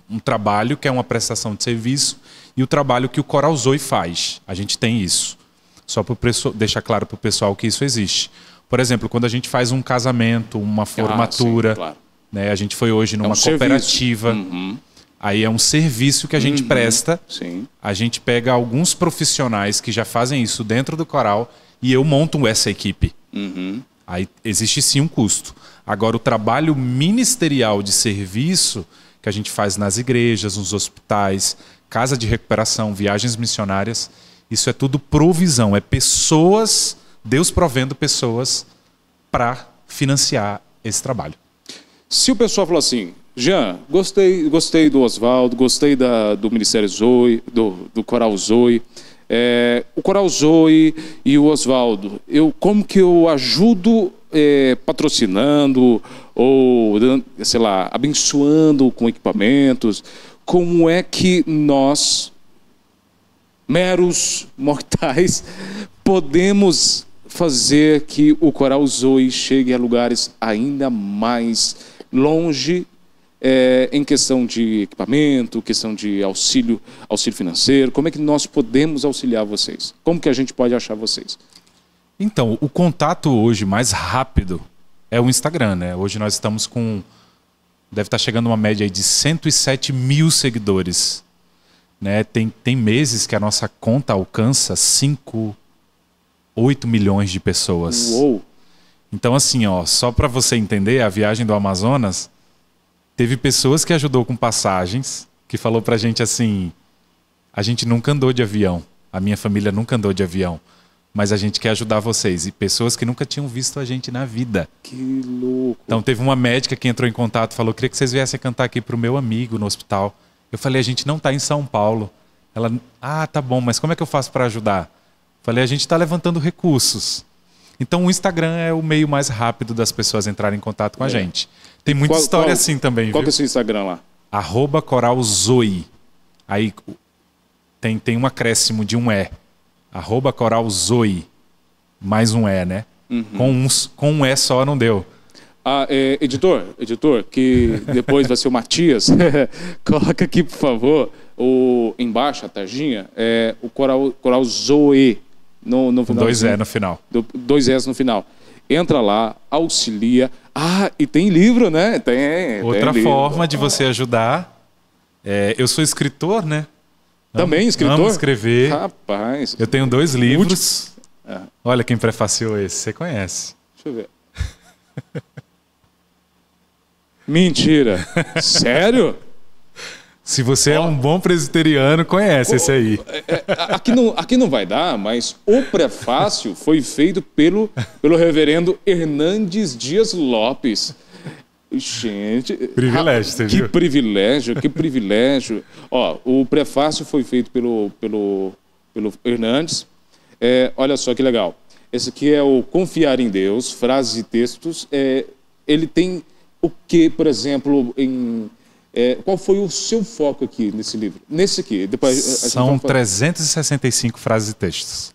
um trabalho que é uma prestação de serviço e o trabalho que o Coral Zoe faz. A gente tem isso. Só para deixar claro para o pessoal que isso existe. Por exemplo, quando a gente faz um casamento, uma formatura, sim, claro. Né, a gente foi hoje numa cooperativa, aí é um serviço que a gente presta, sim. A gente pega alguns profissionais que já fazem isso dentro do coral e eu monto essa equipe. Aí existe sim um custo. Agora, o trabalho ministerial de serviço que a gente faz nas igrejas, nos hospitais, casa de recuperação, viagens missionárias, isso é tudo provisão, é pessoas, Deus provendo pessoas para financiar esse trabalho. Se o pessoal falou assim, Jean, gostei do Oswaldo, gostei do Ministério Zoe, do Coral Zoe, o Coral Zoe e o Oswaldo, como que eu ajudo patrocinando ou, sei lá, abençoando com equipamentos? Como é que nós, meros mortais, podemos fazer que o Coral Zoe chegue a lugares ainda mais longe em questão de equipamento, questão de auxílio financeiro? Como é que nós podemos auxiliar vocês? Como que a gente pode achar vocês? Então, o contato hoje mais rápido é o Instagram, né? Hoje nós estamos com... Deve estar chegando uma média aí de 107 mil seguidores. Né? Tem meses que a nossa conta alcança 8 milhões de pessoas. Uou. Então, assim, ó, só para você entender, a viagem do Amazonas, teve pessoas que ajudou com passagens, que falou pra gente assim, a gente nunca andou de avião, a minha família nunca andou de avião, mas a gente quer ajudar vocês. E pessoas que nunca tinham visto a gente na vida. Que louco. Então teve uma médica que entrou em contato, falou, queria que vocês viessem cantar aqui pro meu amigo no hospital. Eu falei, a gente não tá em São Paulo. Ela, tá bom, mas como é que eu faço para ajudar? Falei, a gente está levantando recursos. Então o Instagram é o meio mais rápido das pessoas entrarem em contato com a gente. Tem muita história assim também, Qual viu? que é o seu Instagram lá? @coralzoe. Aí tem um acréscimo de um E. @coralzoe. Mais um E, né? Com um E só não deu. Editor, que depois vai ser o Matias, coloca aqui, por favor, embaixo, a tarjinha, o Coral Zoe. No final, 2 E no final. 2 Es no final. Entra lá, auxilia. E tem livro, né? Outra tem forma de você ajudar. Eu sou escritor, né? Também escritor? Amo escrever. Rapaz. Eu tenho 2 livros. Olha quem prefaciou esse. Você conhece. Deixa eu ver. Mentira. Sério? Se você é um bom presbiteriano, conhece esse aí. Aqui não vai dar, mas o prefácio foi feito pelo reverendo Hernandes Dias Lopes. Gente... Privilégio, você viu? Que privilégio. O prefácio foi feito pelo Hernandes. Olha só que legal. Esse aqui é o Confiar em Deus, frases e textos. Ele tem o que, por exemplo, qual foi o seu foco aqui nesse livro? Nesse aqui. Depois, São 365 frases e textos.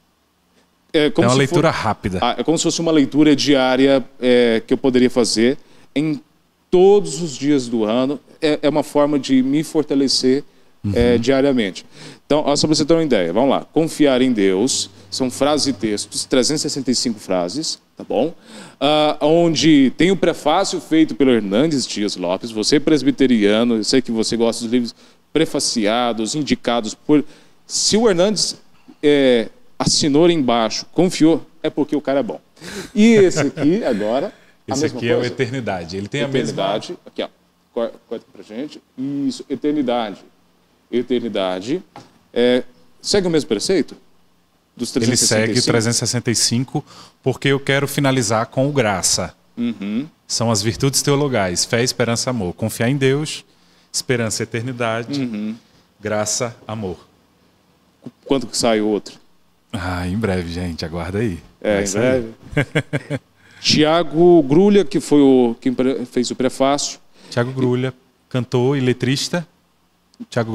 É uma leitura rápida. É como se fosse uma leitura diária que eu poderia fazer em todos os dias do ano. É uma forma de me fortalecer diariamente. Então, só para você ter uma ideia, vamos lá. Confiar em Deus, são frases e textos, 365 frases, tá bom? Onde tem o prefácio feito pelo Hernandes Dias Lopes. Você presbiteriano, eu sei que você gosta dos livros prefaciados, indicados por Se o Hernandes assinou embaixo, confiou, é porque o cara é bom. E esse aqui, agora, esse aqui é o Eternidade. Ele tem Eternidade, a mesma... aqui, ó. Corta pra gente. Isso, Eternidade. Eternidade. Segue o mesmo preceito? Dos 365? Ele segue o 365 porque eu quero finalizar com o graça. São as virtudes teologais. Fé, esperança, amor. Confiar em Deus, esperança, eternidade, graça, amor. Quando que sai o outro? Em breve, gente. Aguarda aí. Em breve. Tiago Grulha, que foi quem fez o prefácio. Tiago Grulha, cantor e letrista. O Tiago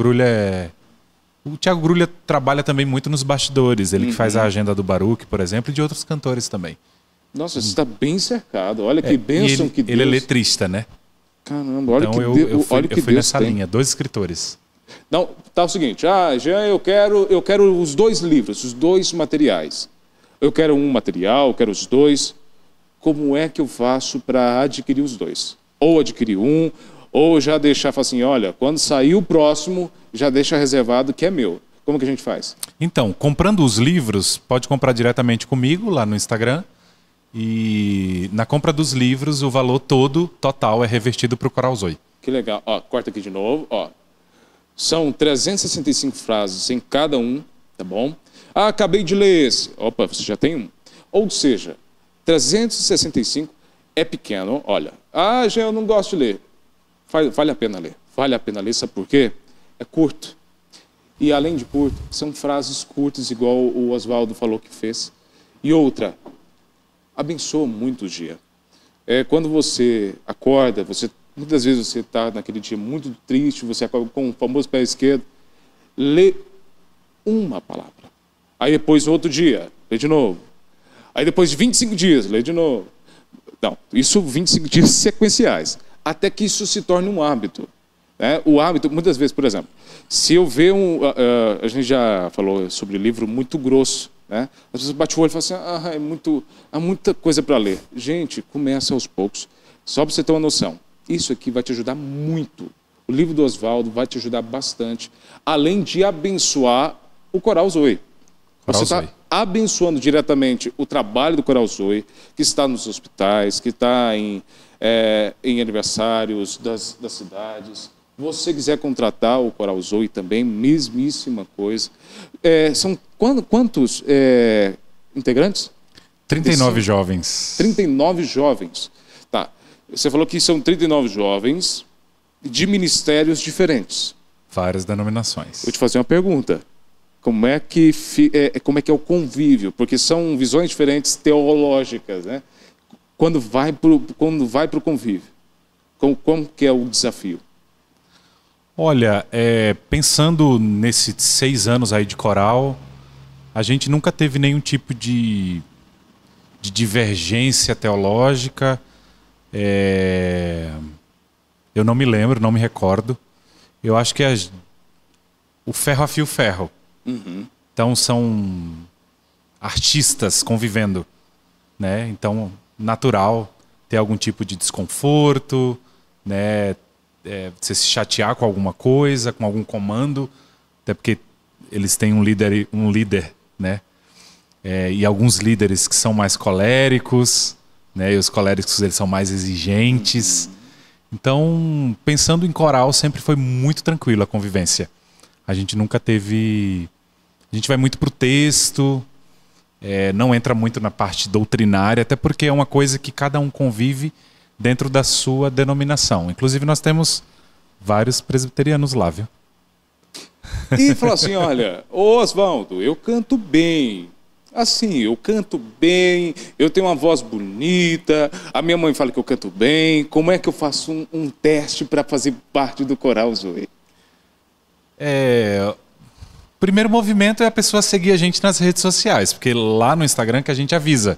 Grulha trabalha também muito nos bastidores. Ele que faz a agenda do Baruch, por exemplo, e de outros cantores também. Nossa, você está bem cercado. Olha que bênção que Deus... Ele é letrista, né? Caramba, olha então que eu fui nessa tem. linha, 2 escritores. Não, tá o seguinte, Jean, eu quero os 2 livros, os 2 materiais. Eu quero um material, eu quero os 2. Como é que eu faço para adquirir os 2? Ou adquirir um, ou já deixar, assim, olha, quando sair o próximo, já deixa reservado que é meu. Como que a gente faz? Então, comprando os livros, pode comprar diretamente comigo lá no Instagram. E na compra dos livros, o valor todo, total, é revertido para o Coral Zoe. Que legal. Ó, corta aqui de novo. Ó. São 365 frases em cada um, tá bom? Acabei de ler esse. Opa, você já tem um. Ou seja, 365 é pequeno, olha. Já eu não gosto de ler. Vale a pena ler. Vale a pena ler, sabe por quê? É curto. E além de curto, são frases curtas, igual o Oswaldo falou que fez. E outra, abençoa muito o dia. Quando você acorda, muitas vezes você está naquele dia muito triste, você acorda com o famoso pé esquerdo, lê uma palavra. Aí depois, outro dia, lê de novo. Aí depois de 25 dias, lê de novo. Não, isso 25 dias sequenciais. Até que isso se torne um hábito. Né? O hábito, muitas vezes, por exemplo, se eu ver a gente já falou sobre livro muito grosso, né? As pessoas batem o olho e falam assim, há muita coisa para ler. Gente, começa aos poucos. Só para você ter uma noção. Isso aqui vai te ajudar muito. O livro do Oswaldo vai te ajudar bastante. Além de abençoar o Coral Zoe. Você está abençoando diretamente o trabalho do Coral Zoe, que está nos hospitais, que está em aniversários das cidades. Se você quiser contratar o Coral Zoe também, mesmíssima coisa. São quantos integrantes? 39 jovens. 39 jovens. Tá. Você falou que são 39 jovens de ministérios diferentes. Várias denominações. Vou te fazer uma pergunta. Como é que é o convívio? Porque são visões diferentes teológicas, né? Quando vai para o convívio, como que é o desafio? Olha, pensando nesses 6 anos aí de coral, a gente nunca teve nenhum tipo de divergência teológica. Eu não me lembro, não me recordo. Eu acho que o ferro afia o ferro. Então são artistas convivendo, né? Então, natural ter algum tipo de desconforto, né? Você se chatear com alguma coisa, com algum comando, até porque eles têm um líder, né? E alguns líderes que são mais coléricos, né? E os coléricos eles são mais exigentes. Então, pensando em coral, sempre foi muito tranquilo a convivência. A gente nunca teve... A gente vai muito pro texto, não entra muito na parte doutrinária, até porque é uma coisa que cada um convive dentro da sua denominação. Inclusive, nós temos vários presbiterianos lá, viu? E falou assim, olha, Oswaldo, eu canto bem. Assim, eu canto bem, eu tenho uma voz bonita, a minha mãe fala que eu canto bem. Como é que eu faço um teste para fazer parte do Coral Zoe? O primeiro movimento é a pessoa seguir a gente nas redes sociais, porque lá no Instagram que a gente avisa,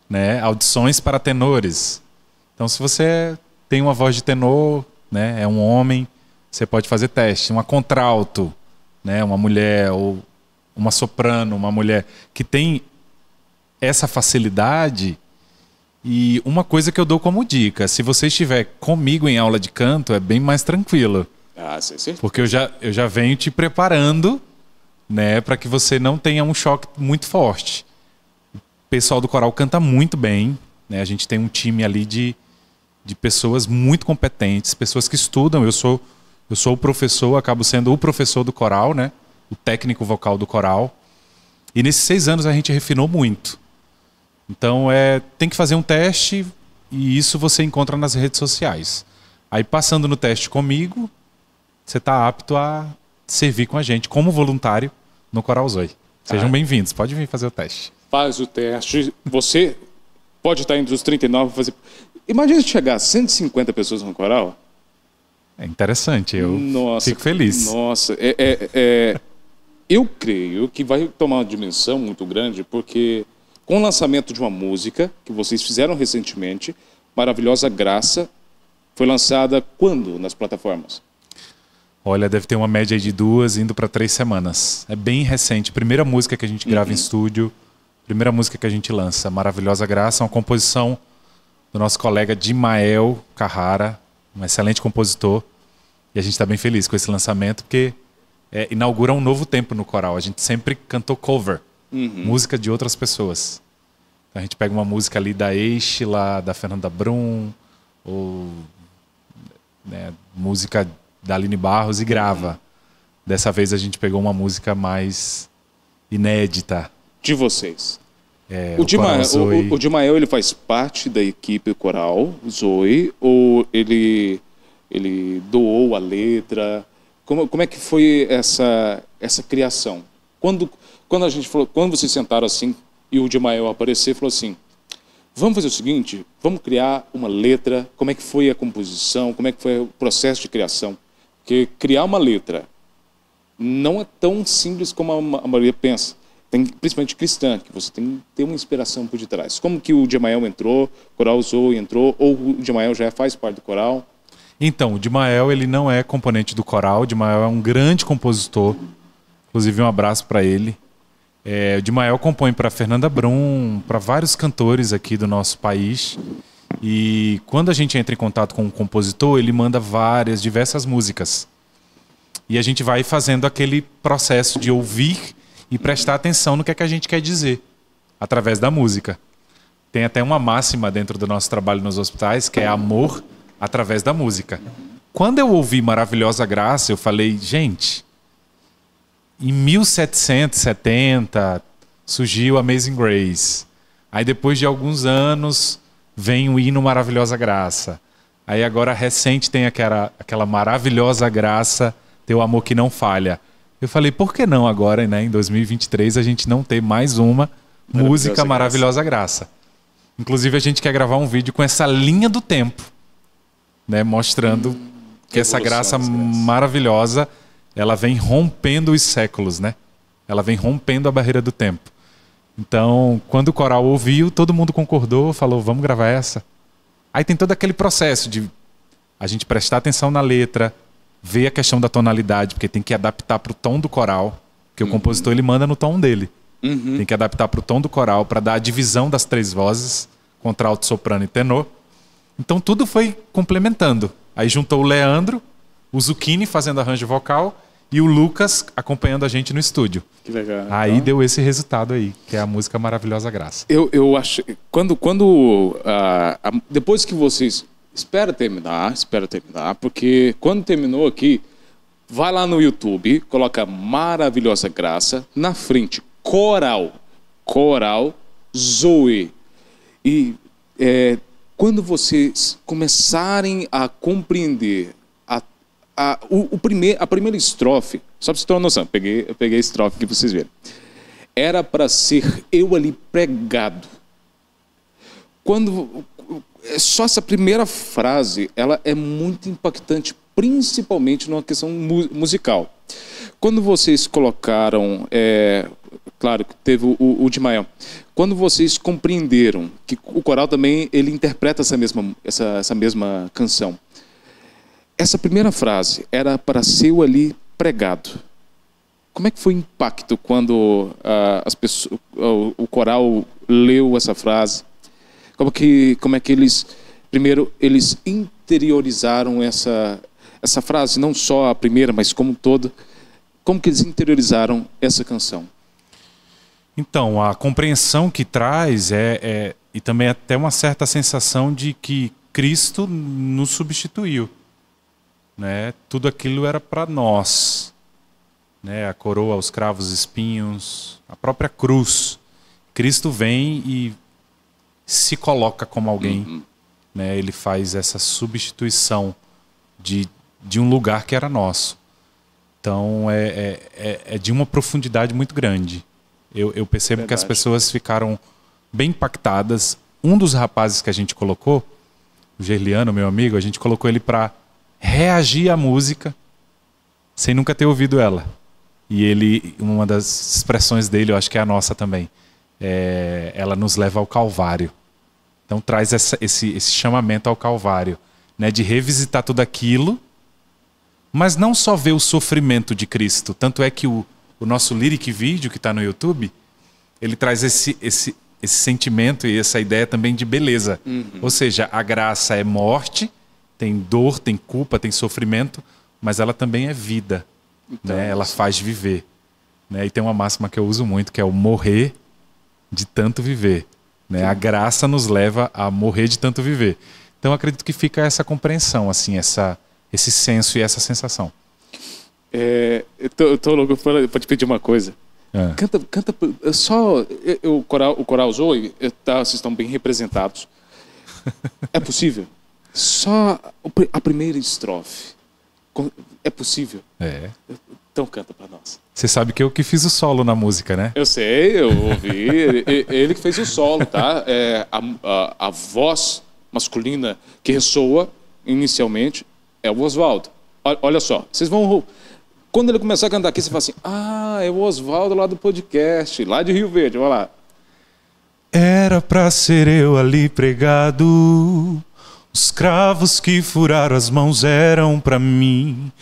né? Audições para tenores. Então, se você tem uma voz de tenor, né? É um homem, você pode fazer teste. Uma contralto, né? Uma mulher, ou uma soprano, uma mulher que tem essa facilidade. E uma coisa que eu dou como dica, se você estiver comigo em aula de canto, é bem mais tranquilo. Sim. Porque eu já venho te preparando, né, para que você não tenha um choque muito forte. O pessoal do coral canta muito bem, né? A gente tem um time ali de pessoas muito competentes, pessoas que estudam. Eu sou o professor, acabo sendo o professor do coral, né? O técnico vocal do coral. E nesses 6 anos a gente refinou muito. Então tem que fazer um teste e isso você encontra nas redes sociais. Aí passando no teste comigo, você está apto a servir com a gente como voluntário no Coral Zoe. Sejam bem-vindos, pode vir fazer o teste. Faz o teste, você pode estar entre os 39 e fazer... Imagina se chegar a 150 pessoas no coral. É interessante, eu fico feliz. Nossa, eu creio que vai tomar uma dimensão muito grande, porque com o lançamento de uma música que vocês fizeram recentemente, Maravilhosa Graça, foi lançada quando nas plataformas? Olha, deve ter uma média aí de 2 indo para 3 semanas. É bem recente. Primeira música que a gente grava em estúdio, primeira música que a gente lança, Maravilhosa Graça, uma composição do nosso colega Dimael Carrara, um excelente compositor. E a gente está bem feliz com esse lançamento, porque inaugura um novo tempo no coral. A gente sempre cantou cover, música de outras pessoas. Então a gente pega uma música ali da Estela, da Fernanda Brum, ou música da Aline Barros e grava. Dessa vez a gente pegou uma música mais inédita. De vocês. O Dimael, ele faz parte da equipe coral Zoe, ou ele doou a letra? Como é que foi essa criação? Quando a gente falou, quando vocês sentaram assim e o Dimael apareceu, falou assim: vamos fazer o seguinte, vamos criar uma letra. Como é que foi a composição? Como é que foi o processo de criação? Porque criar uma letra não é tão simples como a maioria pensa. Tem, principalmente cristã, que você tem que ter uma inspiração por detrás. Como que o Dimael entrou, o Coral Zoe entrou, ou o Dimael já faz parte do coral? Então, o Dimael, ele não é componente do coral. O Dimael é um grande compositor. Inclusive, um abraço para ele. O Dimael compõe para Fernanda Brum, para vários cantores aqui do nosso país. E quando a gente entra em contato com o compositor, ele manda diversas músicas. E a gente vai fazendo aquele processo de ouvir e prestar atenção no que é que a gente quer dizer, através da música. Tem até uma máxima dentro do nosso trabalho nos hospitais, que é amor através da música. Quando eu ouvi Maravilhosa Graça, eu falei, gente, em 1770 surgiu Amazing Grace. Aí depois de alguns anos vem o hino Maravilhosa Graça. Aí agora recente tem aquela Maravilhosa Graça, Teu Amor Que Não Falha. Eu falei, por que não agora, né, em 2023, a gente não ter mais uma música Maravilhosa Graça? Inclusive, a gente quer gravar um vídeo com essa linha do tempo, né, mostrando que essa graça maravilhosa, ela vem rompendo os séculos, né? Ela vem rompendo a barreira do tempo. Então, quando o coral ouviu, todo mundo concordou, falou, vamos gravar essa. Aí tem todo aquele processo de a gente prestar atenção na letra, ver a questão da tonalidade, porque tem que adaptar para o tom do coral, porque o compositor ele manda no tom dele. Tem que adaptar para o tom do coral, para dar a divisão das 3 vozes, contralto, soprano e tenor. Então tudo foi complementando. Aí juntou o Leandro, o Zucchini fazendo arranjo vocal e o Lucas acompanhando a gente no estúdio. Que legal. Aí então deu esse resultado aí, que é a música Maravilhosa Graça. Eu acho... Depois que vocês... Espera terminar, porque quando terminou aqui, vai lá no YouTube, coloca Maravilhosa Graça, na frente, Coral Zoe. E quando vocês começarem a compreender a primeira estrofe, só para você ter uma noção, eu peguei a estrofe que vocês viram. Era para ser eu ali pregado. Só essa primeira frase, ela é muito impactante, principalmente numa questão musical. Quando vocês colocaram, claro que teve o Dimael, quando vocês compreenderam que o coral também ele interpreta essa mesma canção, essa primeira frase era para ser eu ali pregado. Como é que foi o impacto quando o coral leu essa frase? Como é que eles interiorizaram essa frase, não só a primeira, mas como um todo? Como que eles interiorizaram essa canção? Então, a compreensão que traz e também até uma certa sensação de que Cristo nos substituiu, né? Tudo aquilo era para nós, né? A coroa, os cravos, espinhos, a própria cruz. Cristo vem e se coloca como alguém, né? Ele faz essa substituição de um lugar que era nosso. Então é de uma profundidade muito grande. Eu percebo que as pessoas ficaram bem impactadas. Um dos rapazes que a gente colocou, o Gerliano, meu amigo, a gente colocou ele para reagir à música sem nunca ter ouvido ela. E ele, uma das expressões dele, eu acho que é a nossa também, ela nos leva ao Calvário. Então traz esse chamamento ao Calvário, né, de revisitar tudo aquilo, mas não só ver o sofrimento de Cristo. Tanto é que o nosso lyric vídeo que está no YouTube, ele traz esse sentimento e essa ideia também de beleza. Ou seja, a graça é morte, tem dor, tem culpa, tem sofrimento, mas ela também é vida. Então, né? Ela faz viver. Né? E tem uma máxima que eu uso muito, que é o morrer de tanto viver. Né? A graça nos leva a morrer de tanto viver. Então, eu acredito que fica essa compreensão, assim, esse senso e essa sensação. Eu tô louco para te pedir uma coisa. Canta só o coral Zoe, vocês estão bem representados. É possível? Só a primeira estrofe. É possível? Então canta para nós. Você sabe que eu que fiz o solo na música, né? Eu sei, eu ouvi. Ele que fez o solo, tá? A voz masculina que ressoa inicialmente é o Oswaldo. Olha só, vocês vão... Quando ele começar a cantar aqui, você fala assim, é o Oswaldo lá do podcast, lá de Rio Verde, olha lá. Era pra ser eu ali pregado, os cravos que furaram as mãos eram pra mim.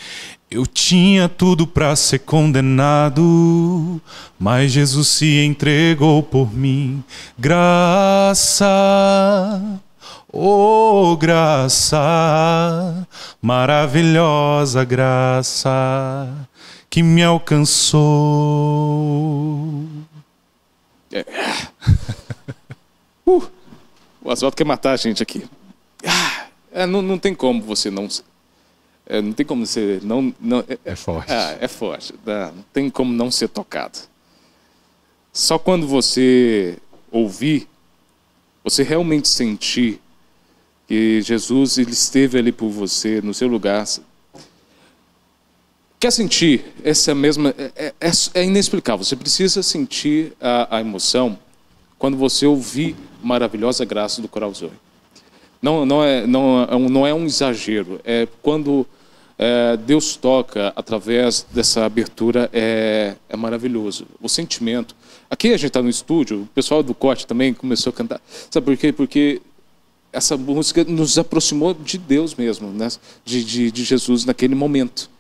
Eu tinha tudo pra ser condenado, mas Jesus se entregou por mim. Graça, oh graça, maravilhosa graça que me alcançou. O Oswaldo quer matar a gente aqui. Não tem como você não... não tem como você não... É forte. É forte. Não tem como não ser tocado. Só quando você ouvir, você realmente sentir que Jesus ele esteve ali por você, no seu lugar. Quer sentir essa mesma... É inexplicável. Você precisa sentir a emoção quando você ouvir Maravilhosa Graça do Coral Zoe. Não é um exagero. É quando Deus toca através dessa abertura, é maravilhoso. O sentimento. Aqui a gente está no estúdio, o pessoal do corte também começou a cantar. Sabe por quê? Porque essa música nos aproximou de Deus mesmo, né? de Jesus naquele momento.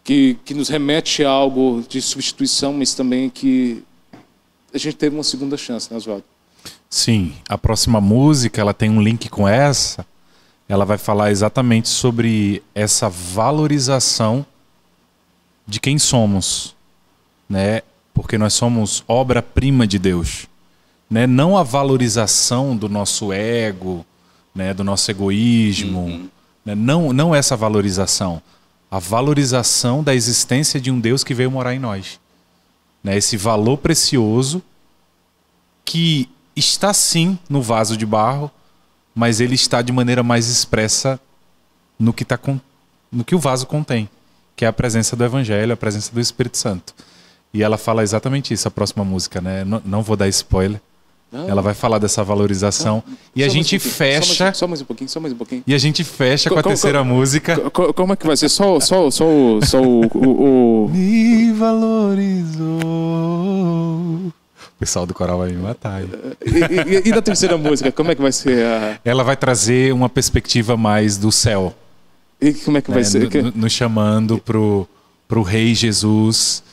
Que nos remete a algo de substituição, mas também que a gente teve uma segunda chance, né, Oswaldo? Sim, a próxima música, ela tem um link com essa. Ela vai falar exatamente sobre essa valorização de quem somos, né? Porque nós somos obra-prima de Deus, né? Não a valorização do nosso ego, né? Do nosso egoísmo, né? Não essa valorização. A valorização da existência de um Deus que veio morar em nós, né? Esse valor precioso que está sim no vaso de barro, mas ele está de maneira mais expressa no que o vaso contém, que é a presença do Evangelho, a presença do Espírito Santo. E ela fala exatamente isso, a próxima música, né? Não vou dar spoiler. Ela vai falar dessa valorização. E a gente fecha... Só mais um pouquinho. E a gente fecha com a terceira música. Como é que vai ser? Só o... Me valorizou. O pessoal do coral vai me matar. E da terceira música, como é que vai ser? Ela vai trazer uma perspectiva mais do céu. E como é que vai ser? Nos chamando pro Rei Jesus,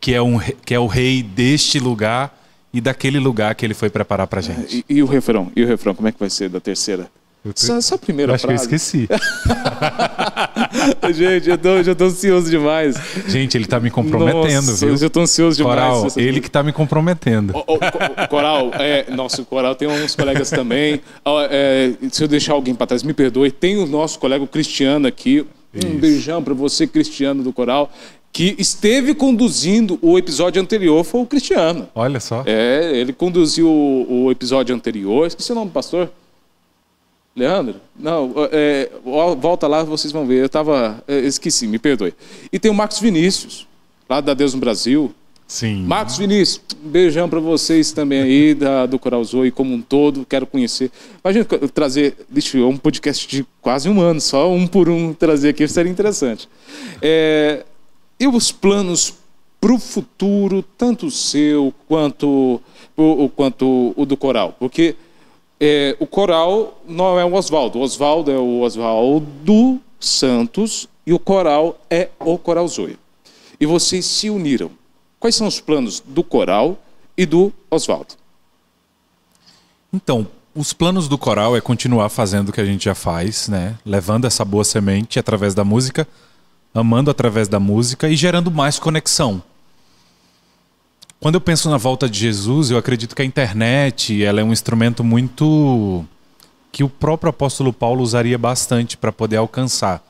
que é o Rei deste lugar e daquele lugar que ele foi preparar pra gente. E o refrão? Como é que vai ser da terceira? Só a primeira frase. Acho que eu esqueci. Gente, eu já tô ansioso demais. Gente, ele tá me comprometendo, Nossa, viu? Eu já tô ansioso demais. Coral, ele que tá me comprometendo. Coral, nossa, o Coral tem uns colegas também. Se eu deixar alguém para trás, me perdoe. Tem o nosso colega o Cristiano aqui. Um beijão para você, Cristiano do Coral, que esteve conduzindo o episódio anterior, foi o Cristiano. Olha só. Ele conduziu o episódio anterior. Esqueci o nome do pastor. Leandro? Não, volta lá, vocês vão ver. Esqueci, me perdoe. E tem o Marcos Vinícius, lá da Deus no Brasil. Sim. Marcos Vinícius, um beijão para vocês também aí, do Coral Zoe como um todo, quero conhecer. Imagina trazer, um podcast de quase um ano, só um por um trazer aqui, seria interessante. E os planos para o futuro, tanto o seu quanto o do Coral? Porque o Coral não é o Oswaldo é o Oswaldo Santos e o Coral é o Coral Zoe. E vocês se uniram. Quais são os planos do Coral e do Oswaldo? Então, os planos do Coral é continuar fazendo o que a gente já faz, né? Levando essa boa semente através da música, amando através da música e gerando mais conexão. Quando eu penso na volta de Jesus, eu acredito que a internet ela é um instrumento muito que o próprio apóstolo Paulo usaria bastante para poder alcançar.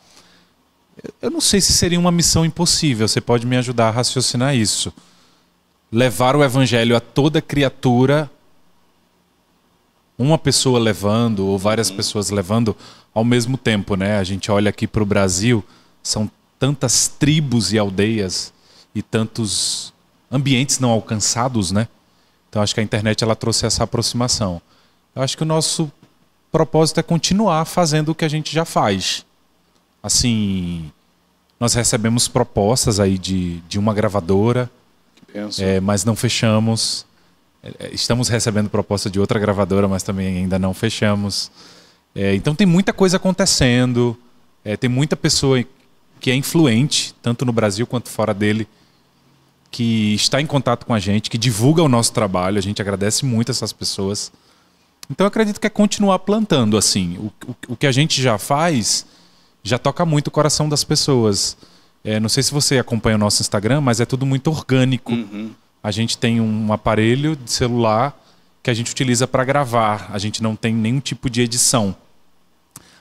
Eu não sei se seria uma missão impossível, você pode me ajudar a raciocinar isso. Levar o evangelho a toda criatura, uma pessoa levando ou várias pessoas levando ao mesmo tempo, né? A gente olha aqui para o Brasil, são tantas tribos e aldeias e tantos ambientes não alcançados, né? Então acho que a internet ela trouxe essa aproximação. Eu acho que o nosso propósito é continuar fazendo o que a gente já faz. Assim, nós recebemos propostas aí de uma gravadora, mas não fechamos. Estamos recebendo proposta de outra gravadora, mas também ainda não fechamos. Então tem muita coisa acontecendo, tem muita pessoa que é influente, tanto no Brasil quanto fora dele, que está em contato com a gente, que divulga o nosso trabalho. A gente agradece muito essas pessoas. Então eu acredito que é continuar plantando assim. O que a gente já faz já toca muito o coração das pessoas. Não sei se você acompanha o nosso Instagram, mas é tudo muito orgânico. A gente tem um aparelho de celular que a gente utiliza para gravar. A gente não tem nenhum tipo de edição.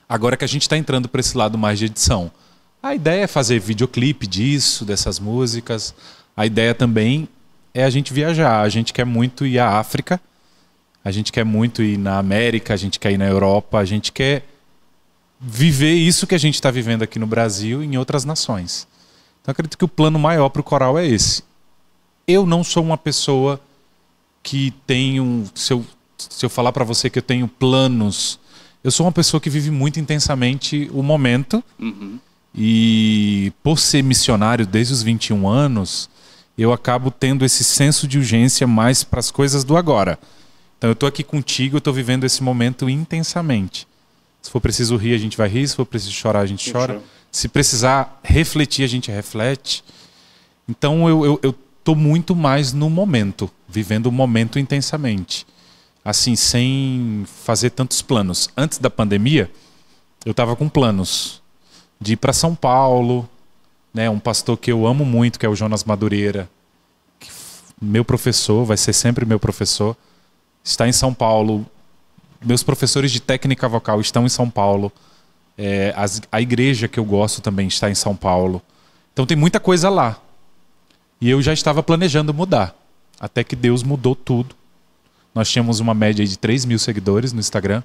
Agora que a gente está entrando para esse lado mais de edição. A ideia é fazer videoclipe disso, dessas músicas. A ideia também é a gente viajar. A gente quer muito ir à África. A gente quer muito ir na América. A gente quer ir na Europa. A gente quer viver isso que a gente está vivendo aqui no Brasil em outras nações. Então acredito que o plano maior para o Coral é esse. Eu não sou uma pessoa que tenho... Se eu falar para você que eu tenho planos, eu sou uma pessoa que vive muito intensamente o momento. E por ser missionário desde os 21 anos, eu acabo tendo esse senso de urgência mais para as coisas do agora. Então eu estou aqui contigo, eu estou vivendo esse momento intensamente. Se for preciso rir, a gente vai rir. Se for preciso chorar, a gente chora. Se precisar refletir, a gente reflete. Então eu estou muito mais no momento, vivendo o momento intensamente. Assim, sem fazer tantos planos. Antes da pandemia, eu estava com planos de ir para São Paulo, né? Um pastor que eu amo muito, que é o Jonas Madureira, meu professor, vai ser sempre meu professor, está em São Paulo. Meus professores de técnica vocal estão em São Paulo. A igreja que eu gosto também está em São Paulo. Então tem muita coisa lá. E eu já estava planejando mudar. Até que Deus mudou tudo. Nós tínhamos uma média de 3.000 seguidores no Instagram.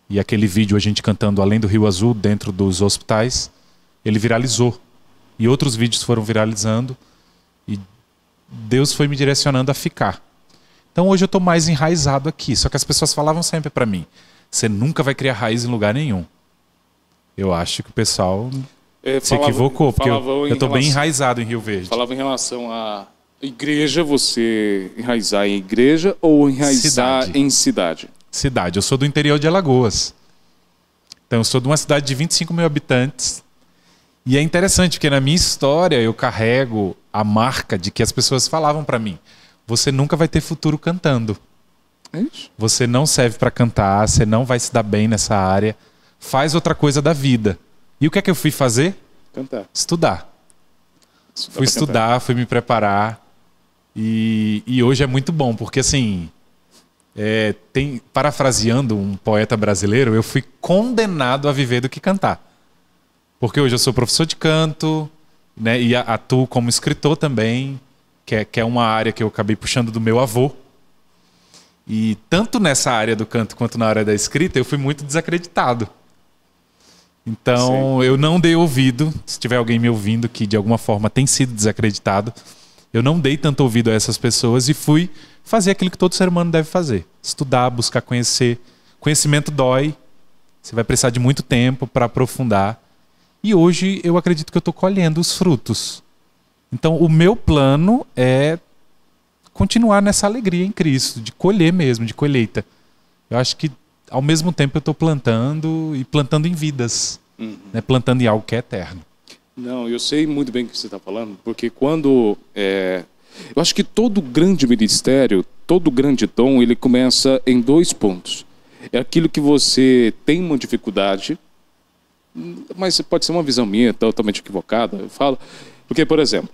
E aquele vídeo a gente cantando Além do Rio Azul, dentro dos hospitais, ele viralizou. E outros vídeos foram viralizando. E Deus foi me direcionando a ficar. Então hoje eu estou mais enraizado aqui. Só que as pessoas falavam sempre para mim, você nunca vai criar raiz em lugar nenhum. Eu acho que o pessoal se equivocou, porque eu estou bem enraizado em Rio Verde. Falava em relação à igreja, você enraizar em igreja ou enraizar em cidade? Cidade. Eu sou do interior de Alagoas. Então eu sou de uma cidade de 25 mil habitantes. E é interessante, porque na minha história eu carrego a marca de que as pessoas falavam para mim, você nunca vai ter futuro cantando. Você não serve para cantar, você não vai se dar bem nessa área. Faz outra coisa da vida. E o que é que eu fui fazer? Cantar. Estudar. Fui estudar, fui me preparar. E hoje é muito bom, porque assim, parafraseando um poeta brasileiro, eu fui condenado a viver do que cantar. Porque hoje eu sou professor de canto, né, e atuo como escritor também, que é uma área que eu acabei puxando do meu avô. E tanto nessa área do canto quanto na área da escrita, eu fui muito desacreditado. Então, eu não dei ouvido, se tiver alguém me ouvindo que de alguma forma tem sido desacreditado, eu não dei tanto ouvido a essas pessoas e fui fazer aquilo que todo ser humano deve fazer. Estudar, buscar conhecer. Conhecimento dói, você vai precisar de muito tempo para aprofundar. E hoje eu acredito que eu estou colhendo os frutos. Então, o meu plano é continuar nessa alegria em Cristo, de colher mesmo, de colheita. Eu acho que, ao mesmo tempo, eu estou plantando e plantando em vidas, né? Plantando em algo que é eterno. Não, eu sei muito bem o que você está falando, porque quando... eu acho que todo grande ministério, todo grande dom, ele começa em 2 pontos. É aquilo que você tem uma dificuldade, mas pode ser uma visão minha, totalmente equivocada, eu falo. Porque, por exemplo,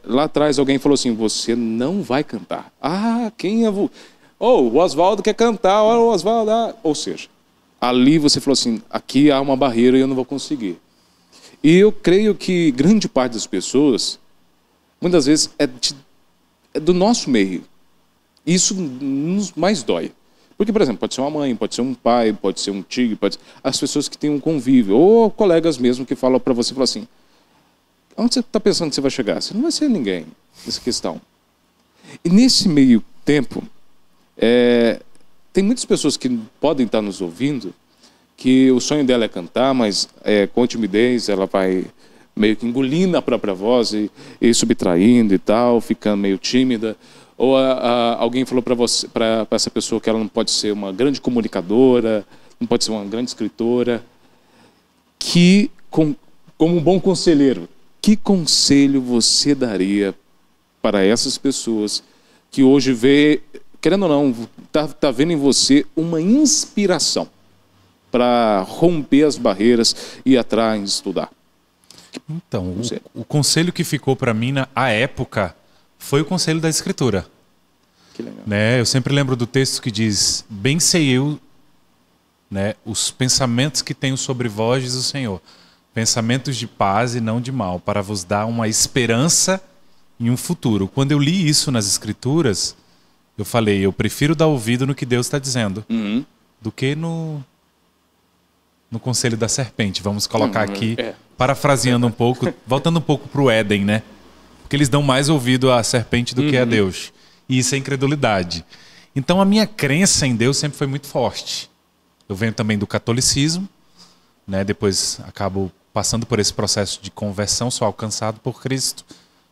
lá atrás alguém falou assim, você não vai cantar. Ah, quem é... o Oswaldo quer cantar, o Oswaldo... Ou seja, ali você falou assim, aqui há uma barreira e eu não vou conseguir. E eu creio que grande parte das pessoas, muitas vezes, é do nosso meio. Isso nos mais dói. Porque, por exemplo, pode ser uma mãe, pode ser um pai, pode ser um tio, pode ser as pessoas que têm um convívio, ou colegas mesmo que falam para você, falam assim, onde você está pensando que você vai chegar? Você não vai ser ninguém nessa questão. E nesse meio tempo, tem muitas pessoas que podem estar nos ouvindo, que o sonho dela é cantar, mas com timidez ela vai meio que engolindo a própria voz e subtraindo e tal, ficando meio tímida. Ou alguém falou para essa pessoa que ela não pode ser uma grande comunicadora, não pode ser uma grande escritora. Como um bom conselheiro, que conselho você daria para essas pessoas que hoje vê, querendo ou não, tá vendo em você uma inspiração para romper as barreiras e ir atrás, estudar? Então, o conselho que ficou para mim à época foi o conselho da Escritura. Que legal. Né? Eu sempre lembro do texto que diz, bem sei eu, né, os pensamentos que tenho sobre vós, diz o Senhor, pensamentos de paz e não de mal, para vos dar uma esperança e um futuro. Quando eu li isso nas Escrituras, eu falei, eu prefiro dar ouvido no que Deus está dizendo, do que no conselho da serpente. Vamos colocar aqui, parafraseando um pouco, voltando um pouco para o Éden, né? Porque eles dão mais ouvido à serpente do que a Deus. E isso é incredulidade. Então a minha crença em Deus sempre foi muito forte. Eu venho também do catolicismo, né? Depois acabo passando por esse processo de conversão, sou alcançado por Cristo,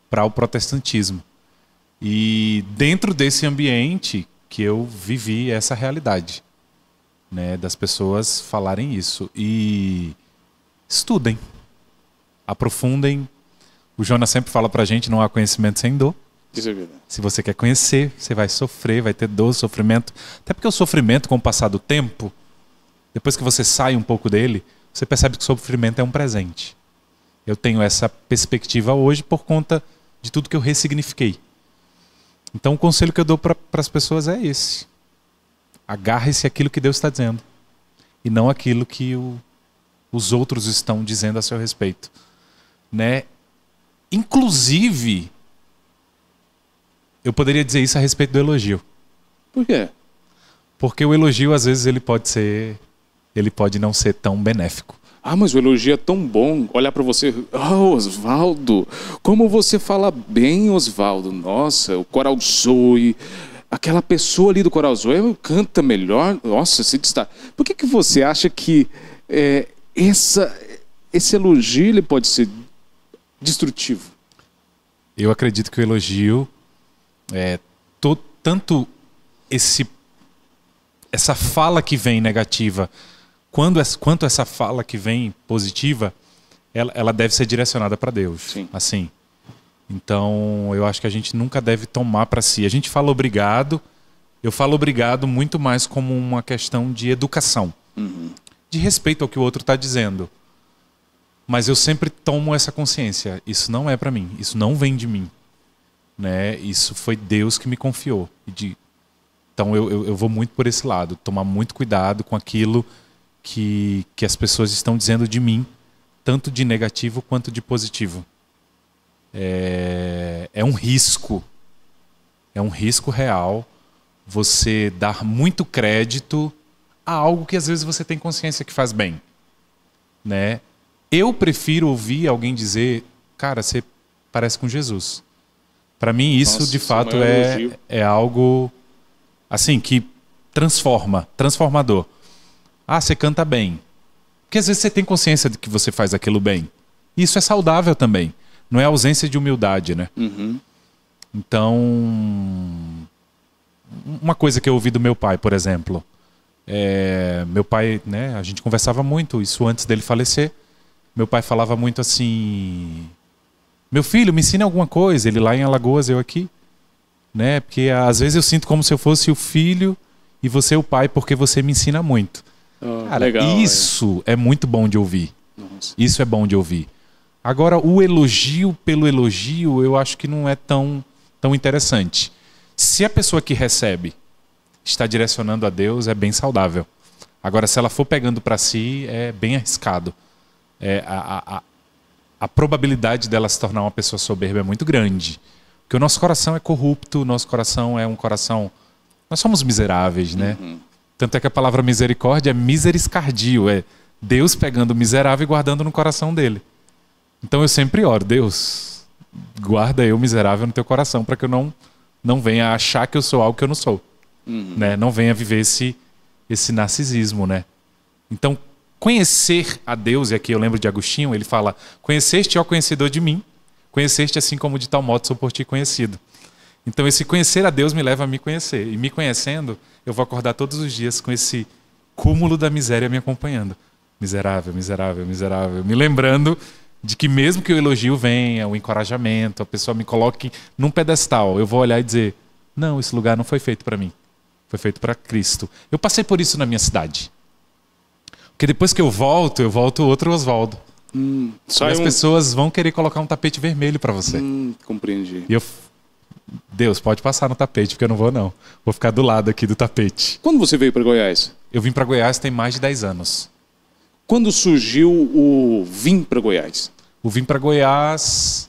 para o protestantismo. E dentro desse ambiente que eu vivi essa realidade, né? Das pessoas falarem isso. E estudem, aprofundem. O Jonas sempre fala pra gente, não há conhecimento sem dor. Isso é verdade. Se você quer conhecer, você vai sofrer, vai ter dor, sofrimento. Até porque o sofrimento, com o passar do tempo, depois que você sai um pouco dele, você percebe que o sofrimento é um presente. Eu tenho essa perspectiva hoje por conta de tudo que eu ressignifiquei. Então o conselho que eu dou para as pessoas é esse. Agarre-se àquilo que Deus está dizendo. E não àquilo que os outros estão dizendo a seu respeito. Né? Inclusive, eu poderia dizer isso a respeito do elogio. Por quê? Porque o elogio, às vezes, ele pode não ser tão benéfico. Ah, mas o elogio é tão bom. Olhar para você, Oswaldo, como você fala bem, Oswaldo. Nossa, o Coral Zoe, aquela pessoa ali do Coral Zoe canta melhor. Nossa, se destaca. Por que você acha que esse elogio ele pode ser destrutivo? Eu acredito que o elogio tanto essa fala que vem negativa quanto essa fala que vem positiva, ela deve ser direcionada para Deus. Sim. Assim. Então, eu acho que a gente nunca deve tomar para si. A gente fala obrigado, eu falo obrigado muito mais como uma questão de educação, de respeito ao que o outro está dizendo. Mas eu sempre tomo essa consciência. Isso não é para mim. Isso não vem de mim. Né? Isso foi Deus que me confiou. Então eu vou muito por esse lado. Tomar muito cuidado com aquilo que as pessoas estão dizendo de mim. Tanto de negativo quanto de positivo. É um risco. É um risco real você dar muito crédito a algo que às vezes você tem consciência que faz bem. Né? Eu prefiro ouvir alguém dizer, cara, você parece com Jesus. Para mim isso, nossa, de fato é algo assim que transformador. Ah, você canta bem. Porque às vezes você tem consciência de que você faz aquilo bem. E isso é saudável também. Não é ausência de humildade, né? Uhum. Então, uma coisa que eu ouvi do meu pai, por exemplo. Meu pai, né, a gente conversava muito, isso antes dele falecer. Meu pai falava muito assim: meu filho, me ensina alguma coisa. Ele lá em Alagoas, eu aqui. Né? Porque às vezes eu sinto como se eu fosse o filho e você o pai, porque você me ensina muito. Cara, legal, isso é muito bom de ouvir. Nossa. Isso é bom de ouvir. Agora, o elogio pelo elogio, eu acho que não é tão interessante. Se a pessoa que recebe está direcionando a Deus, é bem saudável. Agora, se ela for pegando para si, é bem arriscado. A probabilidade dela se tornar uma pessoa soberba é muito grande. Porque o nosso coração é corrupto, o nosso coração é um coração... Nós somos miseráveis, né? Uhum. Tanto é que a palavra misericórdia é miseriscardio, é Deus pegando o miserável e guardando no coração dele. Então eu sempre oro, Deus, guarda eu miserável no teu coração para que eu não venha achar que eu sou algo que eu não sou. Uhum. Né? Não venha viver esse narcisismo, né? Então, conhecer a Deus, e aqui eu lembro de Agostinho, ele fala: conheceste, ó conhecedor de mim, conheceste assim como de tal modo sou por ti conhecido. Então esse conhecer a Deus me leva a me conhecer. E me conhecendo, eu vou acordar todos os dias com esse cúmulo da miséria me acompanhando. Miserável, miserável, miserável. Me lembrando de que mesmo que o elogio venha, o encorajamento, a pessoa me coloque num pedestal, eu vou olhar e dizer: não, esse lugar não foi feito para mim. Foi feito para Cristo. Eu passei por isso na minha cidade. Porque depois que eu volto outro Oswaldo. E as pessoas vão querer colocar um tapete vermelho para você. Compreendi. E Deus, pode passar no tapete, porque eu não vou não. Vou ficar do lado aqui do tapete. Quando você veio para Goiás? Eu vim para Goiás tem mais de 10 anos. Quando surgiu o Vim para Goiás? O Vim para Goiás...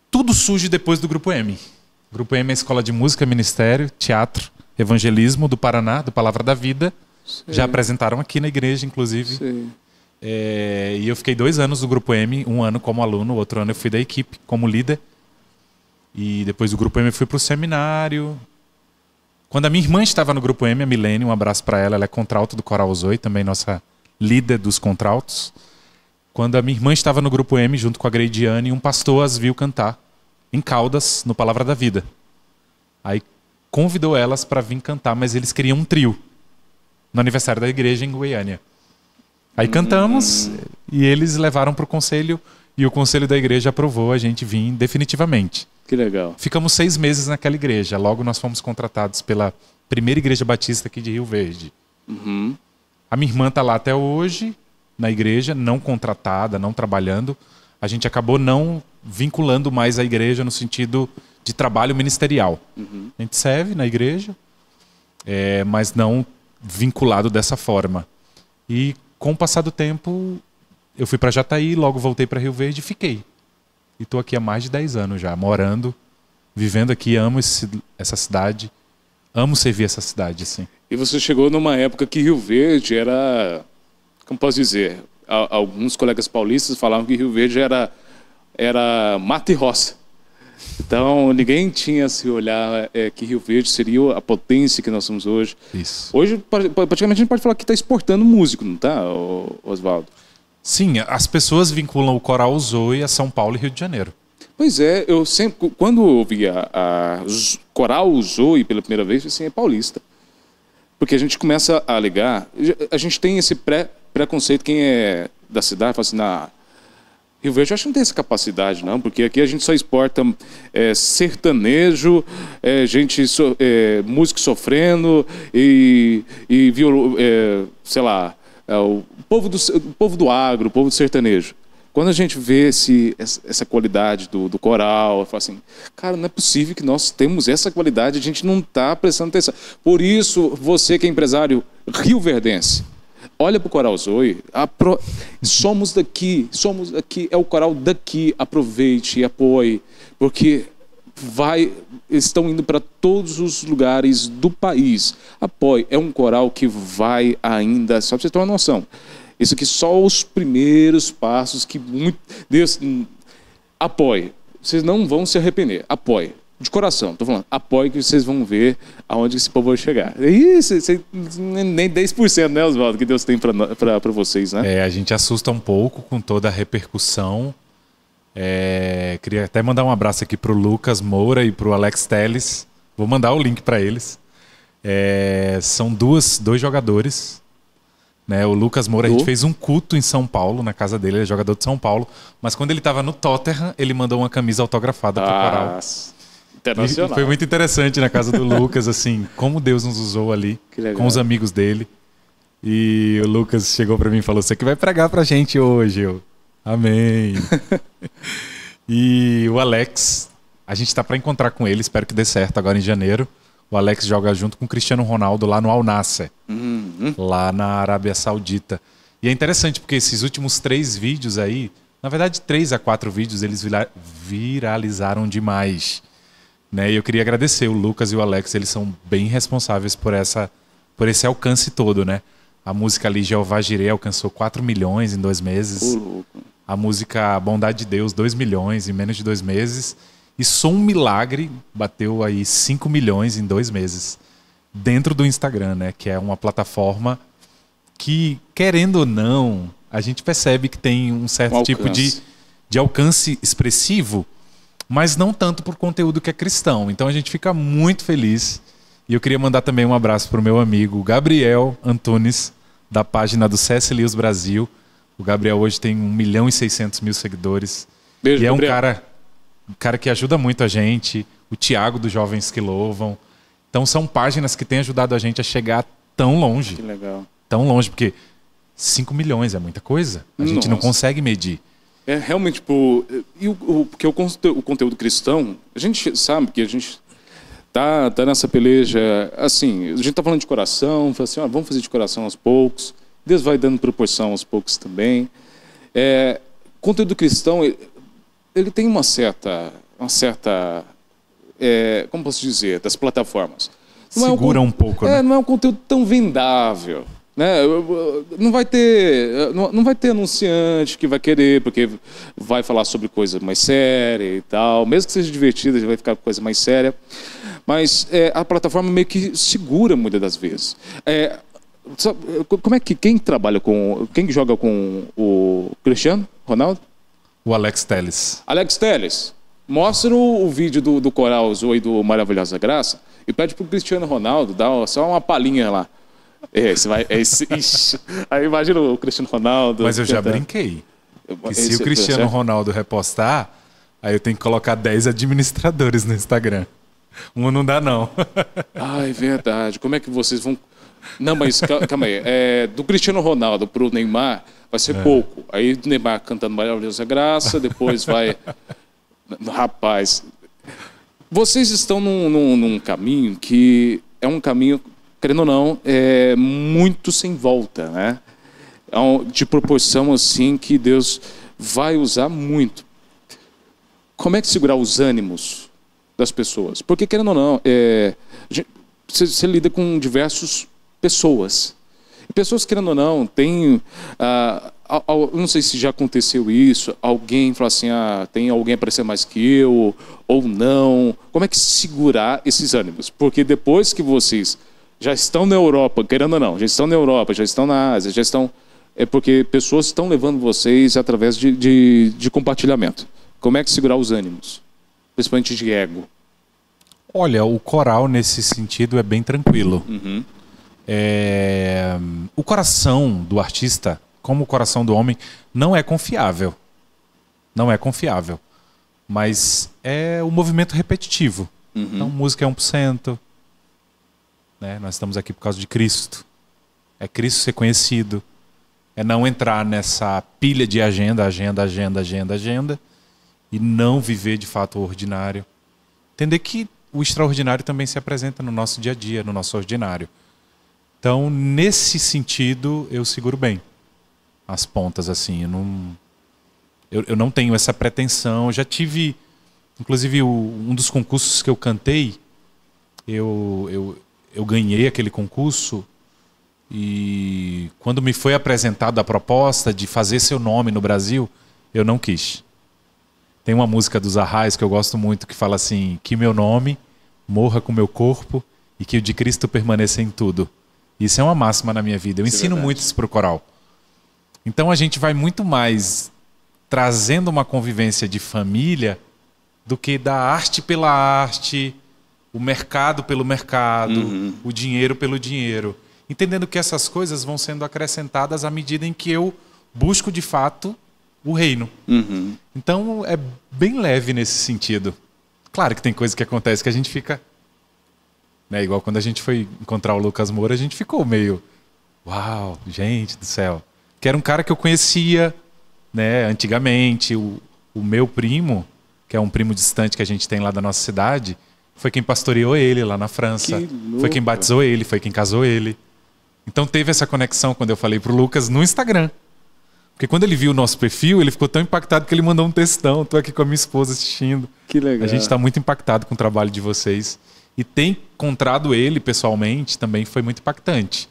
Tudo surge depois do Grupo M. O Grupo M é a escola de música, ministério, teatro, evangelismo do Paraná, do Palavra da Vida. Sei. Já apresentaram aqui na igreja, inclusive. Sei. E eu fiquei 2 anos no Grupo M, 1 ano como aluno, outro ano eu fui da equipe como líder. E depois do Grupo M eu fui para o seminário. Quando a minha irmã estava no Grupo M, a Milene, um abraço para ela, ela é contralto do Coral Zoe, também nossa líder dos contraltos. Quando a minha irmã estava no Grupo M, junto com a Greidiane, um pastor as viu cantar em Caldas, no Palavra da Vida. Aí convidou elas para vir cantar, mas eles queriam um trio no aniversário da igreja em Goiânia. Aí cantamos e eles levaram para o conselho e o conselho da igreja aprovou a gente vir definitivamente. Que legal. Ficamos 6 meses naquela igreja. Logo nós fomos contratados pela primeira igreja batista aqui de Rio Verde. Uhum. A minha irmã está lá até hoje, na igreja, não contratada, não trabalhando. A gente acabou não vinculando mais a igreja no sentido de trabalho ministerial. Uhum. A gente serve na igreja, mas não vinculado dessa forma. E com o passar do tempo, eu fui para Jataí, logo voltei para Rio Verde e fiquei. E estou aqui há mais de 10 anos já, morando, vivendo aqui, amo essa cidade, amo servir essa cidade, assim. E você chegou numa época que Rio Verde era, como posso dizer, alguns colegas paulistas falavam que Rio Verde era mata e roça. Então, ninguém tinha se olhar que Rio Verde seria a potência que nós somos hoje. Isso. Hoje, praticamente, a gente pode falar que está exportando músico, não está, Oswaldo? Sim, as pessoas vinculam o Coral Zoe a São Paulo e Rio de Janeiro. Pois é, eu sempre, quando eu ouvi a Coral Zoe pela primeira vez, assim, é paulista. Porque a gente começa a ligar, a gente tem esse preconceito, quem é da cidade, fala assim, Rio Verde, eu acho que não tem essa capacidade, não, porque aqui a gente só exporta sertanejo, músico sofrendo e sei lá, o povo do agro, o povo do sertanejo. Quando a gente vê essa qualidade do coral, eu falo assim, cara, não é possível que nós temos essa qualidade, a gente não está prestando atenção. Por isso, você que é empresário rioverdense, olha para o Coral Zoe, somos daqui, é o coral daqui, aproveite e apoie, porque estão indo para todos os lugares do país. Apoie, é um coral que vai ainda, só para você ter uma noção. Isso aqui só os primeiros passos que Deus apoie. Vocês não vão se arrepender. Apoie. De coração, estou falando. Apoie que vocês vão ver aonde esse povo vai chegar. Isso, nem 10%, né, Oswaldo, que Deus tem para vocês, né? A gente assusta um pouco com toda a repercussão. Queria até mandar um abraço aqui para o Lucas Moura e para o Alex Telles. Vou mandar o link para eles. São dois jogadores. Né, o Lucas Moura, a gente fez um culto em São Paulo, na casa dele, ele é jogador de São Paulo, mas quando ele estava no Tottenham, ele mandou uma camisa autografada para o coral. Internacional. Foi muito interessante na casa do Lucas, assim, como Deus nos usou ali, com os amigos dele. E o Lucas chegou para mim e falou, você que vai pregar pra gente hoje. Amém. E o Alex, a gente está para encontrar com ele, espero que dê certo agora em janeiro. O Alex joga junto com o Cristiano Ronaldo lá no Al Nassr, lá na Arábia Saudita. E é interessante porque esses últimos 3 vídeos aí, na verdade 3 a 4 vídeos, eles viralizaram demais. Né? E eu queria agradecer o Lucas e o Alex, eles são bem responsáveis por esse alcance todo. Né? A música ali, Jeová Jireh, alcançou 4 milhões em 2 meses. A música Bondade de Deus, 2 milhões em menos de 2 meses. E Sou um Milagre bateu aí 5 milhões em 2 meses dentro do Instagram, né? Que é uma plataforma que, querendo ou não, a gente percebe que tem um certo tipo de alcance expressivo, mas não tanto por conteúdo que é cristão. Então a gente fica muito feliz. E eu queria mandar também um abraço para o meu amigo Gabriel Antunes, da página do C.S. Lewis Brasil. O Gabriel hoje tem 1.600.000 seguidores. Beijo, e é Gabriel. um cara que ajuda muito a gente, o Tiago dos Jovens que Louvam. Então são páginas que têm ajudado a gente a chegar tão longe. Que legal. Tão longe, porque 5 milhões é muita coisa. A gente não consegue medir. Realmente, porque o conteúdo cristão, a gente sabe que a gente tá nessa peleja, assim, a gente tá falando de coração, fala assim, vamos fazer de coração aos poucos, Deus vai dando proporção aos poucos também. Conteúdo cristão, ele tem uma certa como posso dizer, das plataformas. Segura um pouco, né? Não é um conteúdo tão vendável. Né? Não vai ter anunciante que vai querer, porque vai falar sobre coisa mais séria e tal. Mesmo que seja divertida, vai ficar coisa mais séria. Mas a plataforma meio que segura muitas das vezes. Como é que quem joga com o Cristiano Ronaldo? O Alex Telles. Alex Telles, mostra o vídeo do Coral Zoe do Maravilhosa Graça e pede pro Cristiano Ronaldo dar só uma palhinha lá. Aí imagina o Cristiano Ronaldo. Mas eu já brinquei. Que se o Cristiano Ronaldo repostar, aí eu tenho que colocar 10 administradores no Instagram. Não dá, não. É verdade. Como é que vocês vão... Não, mas calma aí. Do Cristiano Ronaldo pro Neymar vai ser pouco. Aí o Neymar cantando Maravilhosa Graça, depois vai... Rapaz, vocês estão num caminho que é um caminho, querendo ou não, muito sem volta, né? De proporção assim que Deus vai usar muito. Como é que segurar os ânimos das pessoas? Porque, querendo ou não, você lida com diversas pessoas. Pessoas, querendo ou não, tem... não sei se já aconteceu isso, alguém fala assim, tem alguém aparecer mais que eu, ou não. Como é que segurar esses ânimos? Porque depois que vocês já estão na Europa, querendo ou não, já estão na Europa, já estão na Ásia, já estão... É porque pessoas estão levando vocês através de compartilhamento. Como é que segurar os ânimos? Principalmente de ego. Olha, o coral nesse sentido é bem tranquilo. Uhum. O coração do artista, como o coração do homem, não é confiável. Não é confiável. Mas é o movimento repetitivo. Uhum. Então, música é 1%. Né? Nós estamos aqui por causa de Cristo. É Cristo ser conhecido. É não entrar nessa pilha de agenda e não viver de fato o ordinário. Entender que o extraordinário também se apresenta no nosso dia a dia, no nosso ordinário. Então, nesse sentido, eu seguro bem as pontas, assim. Eu não tenho essa pretensão. Eu já tive, inclusive, um dos concursos que eu cantei, eu ganhei aquele concurso e quando me foi apresentada a proposta de fazer seu nome no Brasil, eu não quis. Tem uma música dos Arraiz que eu gosto muito que fala assim: que meu nome morra com meu corpo e que o de Cristo permaneça em tudo. Isso é uma máxima na minha vida. Eu ensino muito isso para o coral. Então a gente vai muito mais trazendo uma convivência de família do que da arte pela arte, o mercado pelo mercado, o dinheiro pelo dinheiro. Entendendo que essas coisas vão sendo acrescentadas à medida em que eu busco de fato o reino. Então é bem leve nesse sentido. Claro que tem coisa que acontece que a gente fica... Né, igual quando a gente foi encontrar o Lucas Moura, a gente ficou meio... Uau, gente do céu. Que era um cara que eu conhecia, né, antigamente. O meu primo, que é um primo distante que a gente tem lá da nossa cidade, foi quem pastoreou ele lá na França. Foi quem batizou ele, foi quem casou ele. Então teve essa conexão quando eu falei pro Lucas no Instagram. Porque quando ele viu o nosso perfil, ele ficou tão impactado que ele mandou um textão. Estou aqui com a minha esposa assistindo. Que legal. A gente está muito impactado com o trabalho de vocês. E ter encontrado ele pessoalmente também foi muito impactante.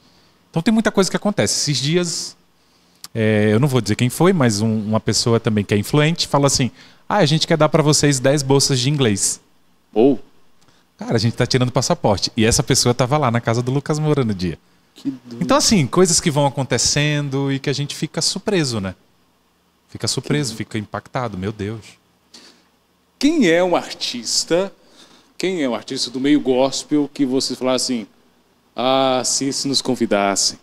Então tem muita coisa que acontece. Esses dias, eu não vou dizer quem foi, mas uma pessoa também que é influente falou assim: a gente quer dar para vocês 10 bolsas de inglês. Ou, cara, a gente está tirando passaporte. E essa pessoa estava lá na casa do Lucas Moura no dia. Então, assim, coisas que vão acontecendo e que a gente fica surpreso, né? Fica surpreso, fica impactado, meu Deus. Quem é um artista do meio gospel que você fala assim: se nos convidassem.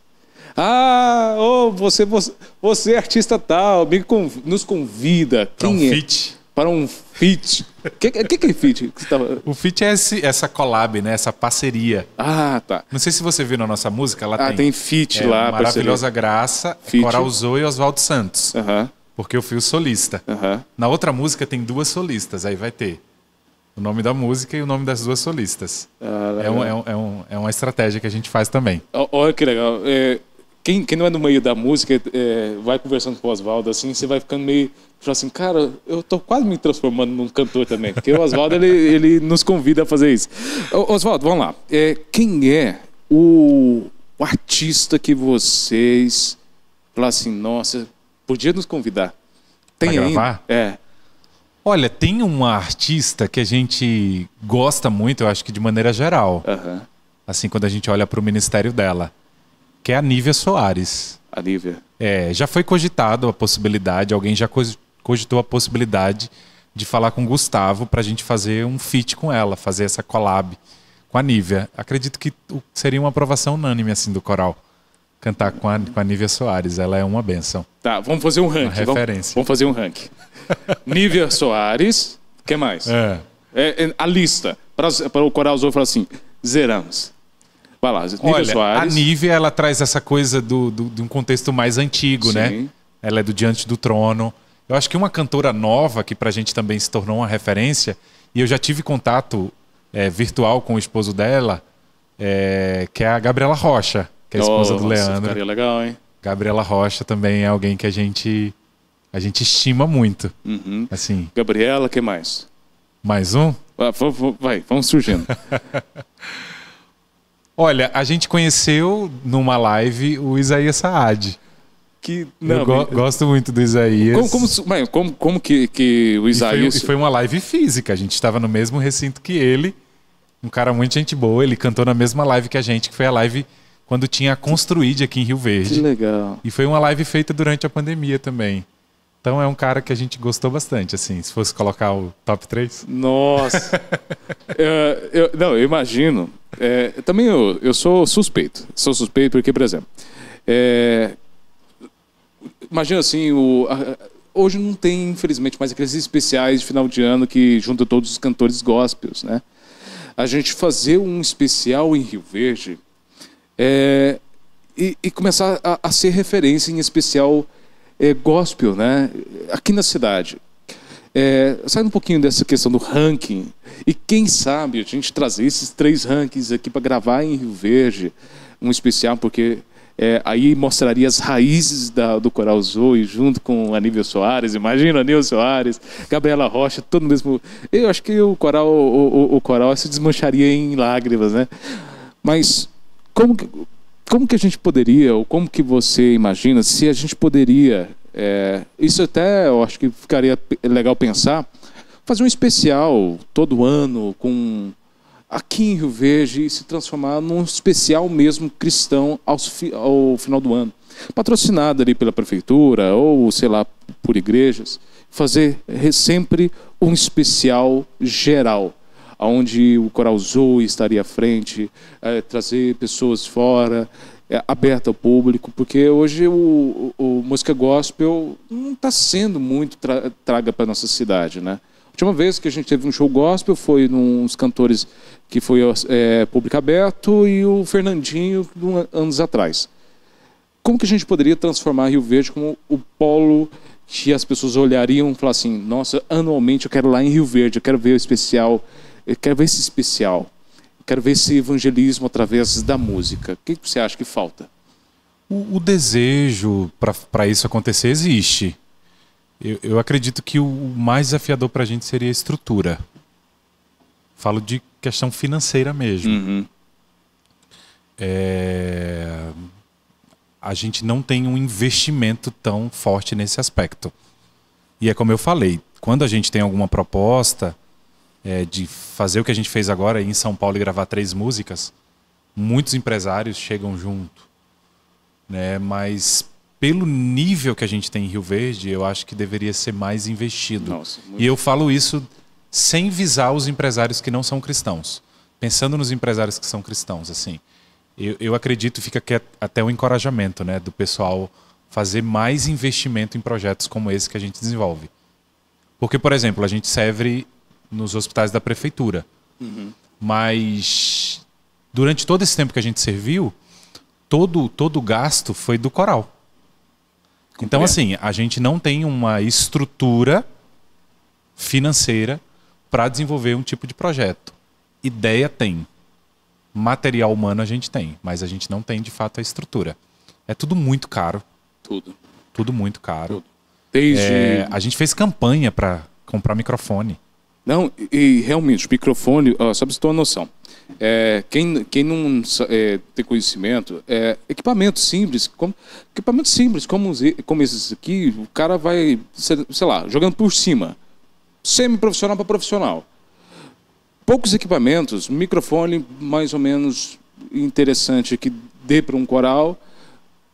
Você é artista tal, nos convida. Para um feat. Para um feat. O que é feat? O feat é essa collab, né? Essa parceria. Tá. Não sei se você viu na nossa música, ela tem feat lá. Maravilhosa Graça, Coral Zoe e Oswaldo Santos. Porque eu fui o solista. Na outra música tem 2 solistas, aí vai ter o nome da música e o nome das 2 solistas. É uma estratégia que a gente faz também. Olha que legal. Quem não é no meio da música, vai conversando com o Oswaldo, assim, você vai ficando meio... Fala assim, cara, eu tô quase me transformando num cantor também. Porque o Oswaldo, ele nos convida a fazer isso. Oswaldo, vamos lá. Quem é o artista que vocês falam assim, nossa, podia nos convidar? Tem pra gravar? Olha, tem uma artista que a gente gosta muito, eu acho que de maneira geral. Assim, quando a gente olha para o ministério dela, que é a Nívia Soares. A Nívia. Já foi cogitado a possibilidade, alguém já cogitou a possibilidade de falar com o Gustavo para a gente fazer um feat com ela, fazer essa collab com a Nívia. Acredito que seria uma aprovação unânime assim, do coral. Cantar com a Nívia Soares, ela é uma bênção. Tá, vamos fazer um ranking. Uma referência. Vamos fazer um ranking. Nívia Soares, o que mais? A lista. Para o Coral Zoe falar assim, zeramos. Vai lá, Nívia Soares. A Nívia, ela traz essa coisa de um contexto mais antigo, né? Ela é do Diante do Trono. Eu acho que uma cantora nova, que pra gente também se tornou uma referência, e eu já tive contato virtual com o esposo dela, que é a Gabriela Rocha, que é a esposa do Leandro. Ficaria legal, hein? Gabriela Rocha também é alguém que a gente estima muito. Assim. Gabriela, que mais? Mais um? Vamos surgindo. Olha, a gente conheceu numa live o Isaías Saad. Gosto muito do Isaías. Como que o Isaías... E foi uma live física, a gente estava no mesmo recinto que ele. Um cara muito gente boa, ele cantou na mesma live que a gente, que foi a live quando tinha a Construíde aqui em Rio Verde. Que legal. E foi uma live feita durante a pandemia também. Então é um cara que a gente gostou bastante, assim, se fosse colocar o top 3. Nossa! eu imagino. Também eu sou suspeito. Sou suspeito porque, por exemplo, imagina assim, hoje não tem, infelizmente, mais aqueles especiais de final de ano que juntam todos os cantores gospels, né? A gente fazer um especial em Rio Verde e começar a ser referência, em especial gospel, né? Aqui na cidade. Saindo um pouquinho dessa questão do ranking, e quem sabe a gente trazer esses 3 rankings aqui para gravar em Rio Verde, um especial, porque aí mostraria as raízes do Coral Zoe, junto com Aníbal Soares. Imagina, Aníbal Soares, Gabriela Rocha, todo mesmo. Eu acho que o coral se desmancharia em lágrimas, né? Mas como que a gente poderia, ou como que você imagina, se a gente poderia, isso até eu acho que ficaria legal pensar, fazer um especial todo ano aqui em Rio Verde e se transformar num especial mesmo cristão ao final do ano. Patrocinado ali pela prefeitura ou, sei lá, por igrejas. Fazer sempre um especial geral, onde o Coral Zoe estaria à frente, trazer pessoas fora, aberta ao público, porque hoje o música gospel não está sendo muito traga para a nossa cidade, né? A última vez que a gente teve um show gospel foi nos cantores que foi público aberto e o Fernandinho, anos atrás. Como que a gente poderia transformar Rio Verde como o polo que as pessoas olhariam e falar assim, nossa, anualmente eu quero ir lá em Rio Verde, eu quero ver o especial, eu quero ver esse especial, eu quero ver esse evangelismo através da música. O que você acha que falta? O desejo para isso acontecer existe. Eu acredito que o mais desafiador para a gente seria a estrutura. Falo de questão financeira mesmo. Uhum. A gente não tem um investimento tão forte nesse aspecto. E é como eu falei, quando a gente tem alguma proposta de fazer o que a gente fez agora em São Paulo e gravar 3 músicas, muitos empresários chegam junto, né? Mas pelo nível que a gente tem em Rio Verde, eu acho que deveria ser mais investido. Nossa, e eu falo isso sem visar os empresários que não são cristãos. Pensando nos empresários que são cristãos, assim, eu acredito, fica aqui até um encorajamento, né, do pessoal fazer mais investimento em projetos como esse que a gente desenvolve. Porque, por exemplo, a gente serve nos hospitais da prefeitura. Uhum. Mas durante todo esse tempo que a gente serviu, todo o gasto foi do coral. Então, assim, a gente não tem uma estrutura financeira para desenvolver um tipo de projeto. Ideia tem. Material humano a gente tem, mas a gente não tem, de fato, a estrutura. É tudo muito caro. Tudo muito caro. Desde... a gente fez campanha para comprar microfone. Não, e realmente, o microfone, só para você ter uma noção, quem não tem conhecimento, equipamentos simples como esses aqui, o cara vai, sei lá, jogando por cima, semi-profissional para profissional. Poucos equipamentos, microfone mais ou menos interessante que dê para um coral,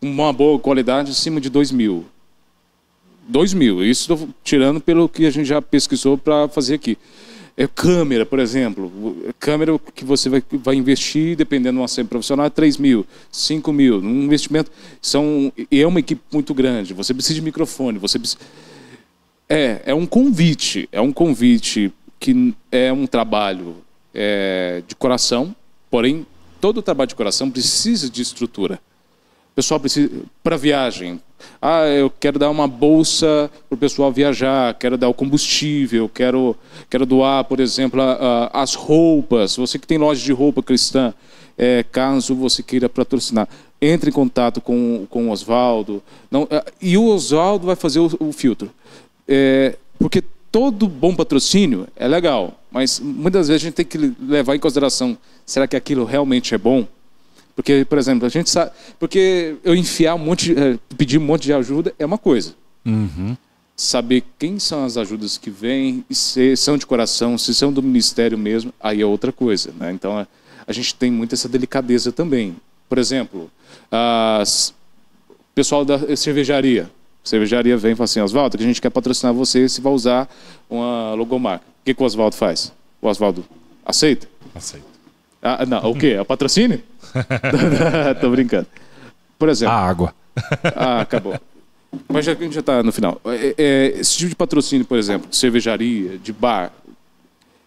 uma boa qualidade, acima de 2.000. 2.000, isso estou tirando pelo que a gente já pesquisou para fazer aqui. Câmera, por exemplo. Câmera que você vai investir, dependendo de uma semi-profissional, 3.000, 5.000. Um investimento. É uma equipe muito grande. Você precisa de microfone. Você precisa... É um convite. É um convite que é um trabalho de coração. Porém, todo trabalho de coração precisa de estrutura. O pessoal precisa... Para viagem. Eu quero dar uma bolsa para o pessoal viajar, quero dar o combustível, quero doar, por exemplo, as roupas. Você que tem loja de roupa cristã, caso você queira patrocinar, entre em contato com o Oswaldo. E o Oswaldo vai fazer o filtro. Porque todo bom patrocínio é legal, mas muitas vezes a gente tem que levar em consideração, será que aquilo realmente é bom? Porque, por exemplo, a gente sabe... Porque eu enfiar pedir um monte de ajuda é uma coisa. Uhum. Saber quem são as ajudas que vêm, e se são de coração, se são do ministério mesmo, aí é outra coisa, né? Então, a gente tem muito essa delicadeza também. Por exemplo, o pessoal da cervejaria. A cervejaria vem e fala assim, Oswaldo, que a gente quer patrocinar você se vai usar uma logomarca. O que o Oswaldo faz? O Oswaldo aceita? Aceita. Não, o quê? É o patrocínio? Tô brincando. Por exemplo... A água. Acabou. Mas a gente já está no final. Esse tipo de patrocínio, por exemplo, de cervejaria, de bar,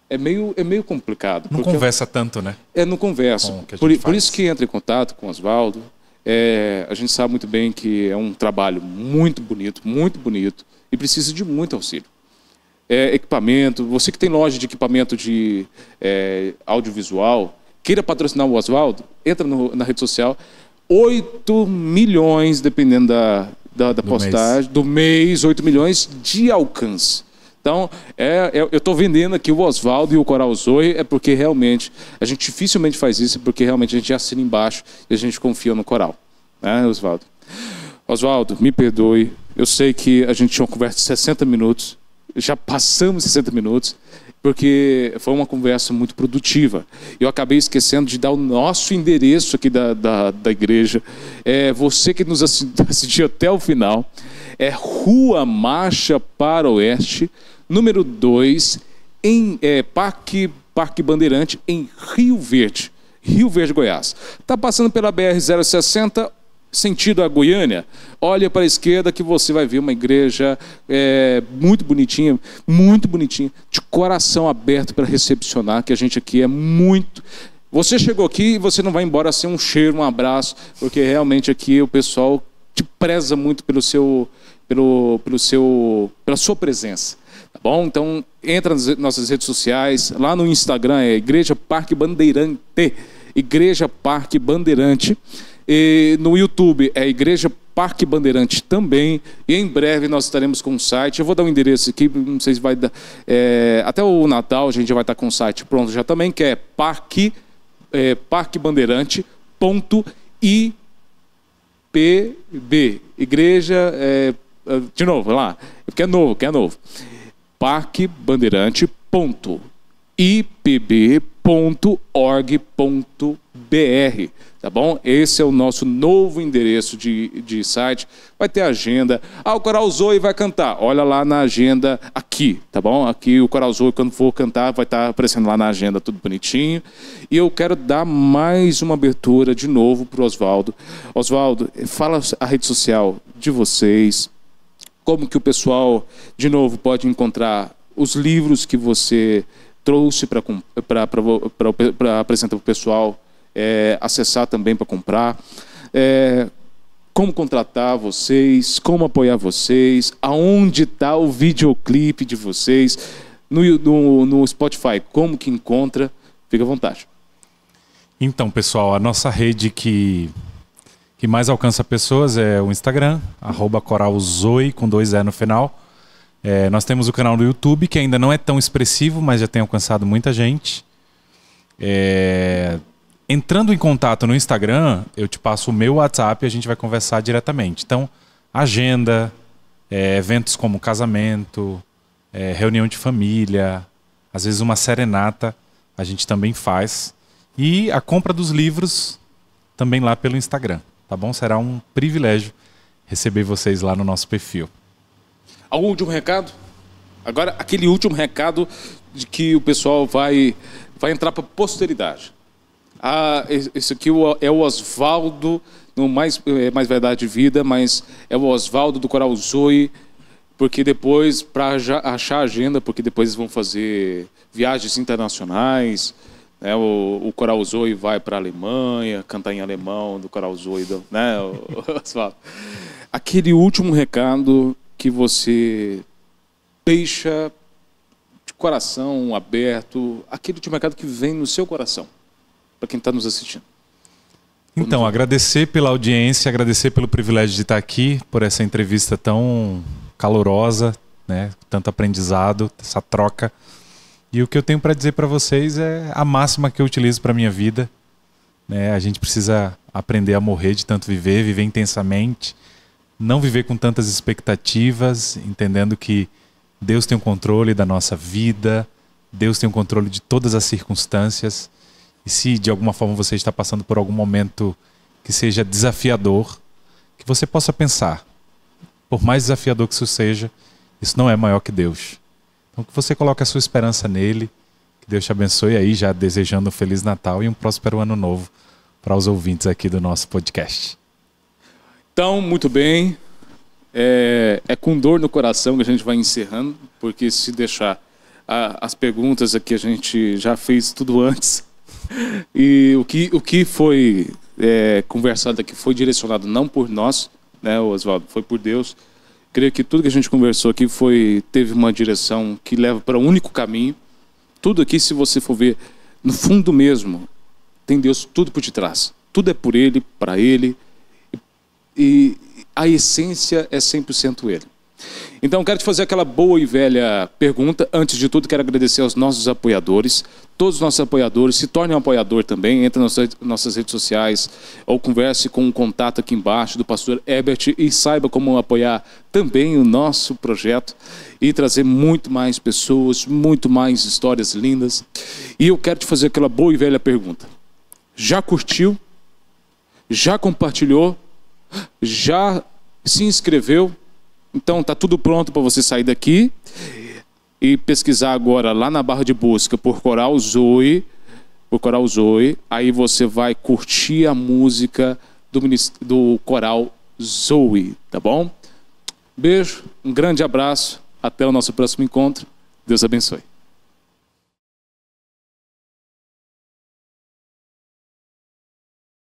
é meio complicado. Não conversa tanto, né? Não conversa. Por isso que entra em contato com o Oswaldo. A gente sabe muito bem que é um trabalho muito bonito e precisa de muito auxílio. Equipamento, você que tem loja de equipamento de audiovisual, queira patrocinar o Oswaldo, entra na rede social, 8 milhões, dependendo da postagem, do mês, 8 milhões de alcance. Então, eu estou vendendo aqui o Oswaldo e o Coral Zoe, é porque realmente, a gente dificilmente faz isso, porque realmente a gente assina embaixo e a gente confia no Coral. Né, Oswaldo? Oswaldo, me perdoe, eu sei que a gente tinha uma conversa de 60 minutos, já passamos 60 minutos, porque foi uma conversa muito produtiva. Eu acabei esquecendo de dar o nosso endereço aqui da igreja. Você que nos assistiu até o final, Rua Marcha para Oeste, número 2, em Parque Bandeirante, em Rio Verde, Goiás. Está passando pela BR-060, sentido a Goiânia, olha para a esquerda que você vai ver uma igreja muito bonitinha, de coração aberto para recepcionar, que a gente aqui é muito... Você chegou aqui e você não vai embora sem um cheiro, um abraço, porque realmente aqui o pessoal te preza muito pela sua presença. Tá bom? Então, entra nas nossas redes sociais, lá no Instagram é Igreja Parque Bandeirante, Igreja Parque Bandeirante, e no YouTube é Igreja Parque Bandeirante também, e em breve nós estaremos com um site. Eu vou dar um endereço aqui, não sei se vai dar, até o Natal a gente já vai estar com o site pronto já também, que é parquebandeirante.ipb, igreja, de novo, lá, porque é novo, parquebandeirante.ipb.org.br, tá bom? Esse é o nosso novo endereço de site. Vai ter agenda. O Coral Zoe vai cantar. Olha lá na agenda aqui, tá bom? Aqui o Coral Zoe, quando for cantar, vai estar aparecendo lá na agenda, tudo bonitinho. E eu quero dar mais uma abertura de novo para o Oswaldo. Oswaldo, fala a rede social de vocês. Como que o pessoal, de novo, pode encontrar os livros que você trouxe para apresentar para o pessoal, acessar também para comprar, como contratar vocês, como apoiar vocês, aonde está o videoclipe de vocês, no Spotify, como que encontra, fica à vontade. Então, pessoal, a nossa rede que mais alcança pessoas é o Instagram, @coralzoe, com 2 E no final. Nós temos o canal do YouTube, que ainda não é tão expressivo, mas já tem alcançado muita gente. Entrando em contato no Instagram, eu te passo o meu WhatsApp e a gente vai conversar diretamente. Então, agenda, eventos como casamento, reunião de família, às vezes uma serenata, a gente também faz. E a compra dos livros também lá pelo Instagram, tá bom? Será um privilégio receber vocês lá no nosso perfil. Algum último recado? Agora, aquele último recado de que o pessoal vai entrar para a posteridade. Esse aqui é o Oswaldo, no mais Verdade de Vida, mas é o Oswaldo do Coral Zoe, porque depois, para achar a agenda, porque depois eles vão fazer viagens internacionais, né? O Coral Zoe vai para a Alemanha, cantar em alemão, do Coral Zoe, né? Oswaldo. Aquele último recado que você deixa de coração aberto, aquele último recado que vem no seu coração, para quem está nos assistindo. Então, agradecer pela audiência, agradecer pelo privilégio de estar aqui, por essa entrevista tão calorosa, né? Tanto aprendizado, essa troca. E o que eu tenho para dizer para vocês é a máxima que eu utilizo para a minha vida, né? A gente precisa aprender a morrer de tanto viver intensamente, não viver com tantas expectativas, entendendo que Deus tem o controle da nossa vida, Deus tem o controle de todas as circunstâncias. E se de alguma forma você está passando por algum momento que seja desafiador, que você possa pensar, por mais desafiador que isso seja, isso não é maior que Deus. Então que você coloque a sua esperança nele, que Deus te abençoe aí, já desejando um Feliz Natal e um próspero Ano Novo para os ouvintes aqui do nosso podcast. Então, muito bem, é com dor no coração que a gente vai encerrando, porque se deixar as perguntas aqui a gente já fez tudo antes. E o que foi conversado aqui foi direcionado não por nós, né, Oswaldo, foi por Deus. Creio que tudo que a gente conversou aqui teve uma direção que leva para um único caminho. Tudo aqui, se você for ver, no fundo mesmo, tem Deus tudo por detrás. Tudo é por Ele, para Ele, e a essência é 100% Ele. Então, quero te fazer aquela boa e velha pergunta. Antes de tudo, quero agradecer aos nossos apoiadores. Todos os nossos apoiadores, se tornem um apoiador também. Entre nas nossas redes sociais ou converse com o contato aqui embaixo do pastor Herbert e saiba como apoiar também o nosso projeto e trazer muito mais pessoas, muito mais histórias lindas. E eu quero te fazer aquela boa e velha pergunta. Já curtiu? Já compartilhou? Já se inscreveu? Então está tudo pronto para você sair daqui e pesquisar agora lá na barra de busca por Coral Zoe. Aí você vai curtir a música do Coral Zoe, tá bom? Beijo, um grande abraço, até o nosso próximo encontro. Deus abençoe.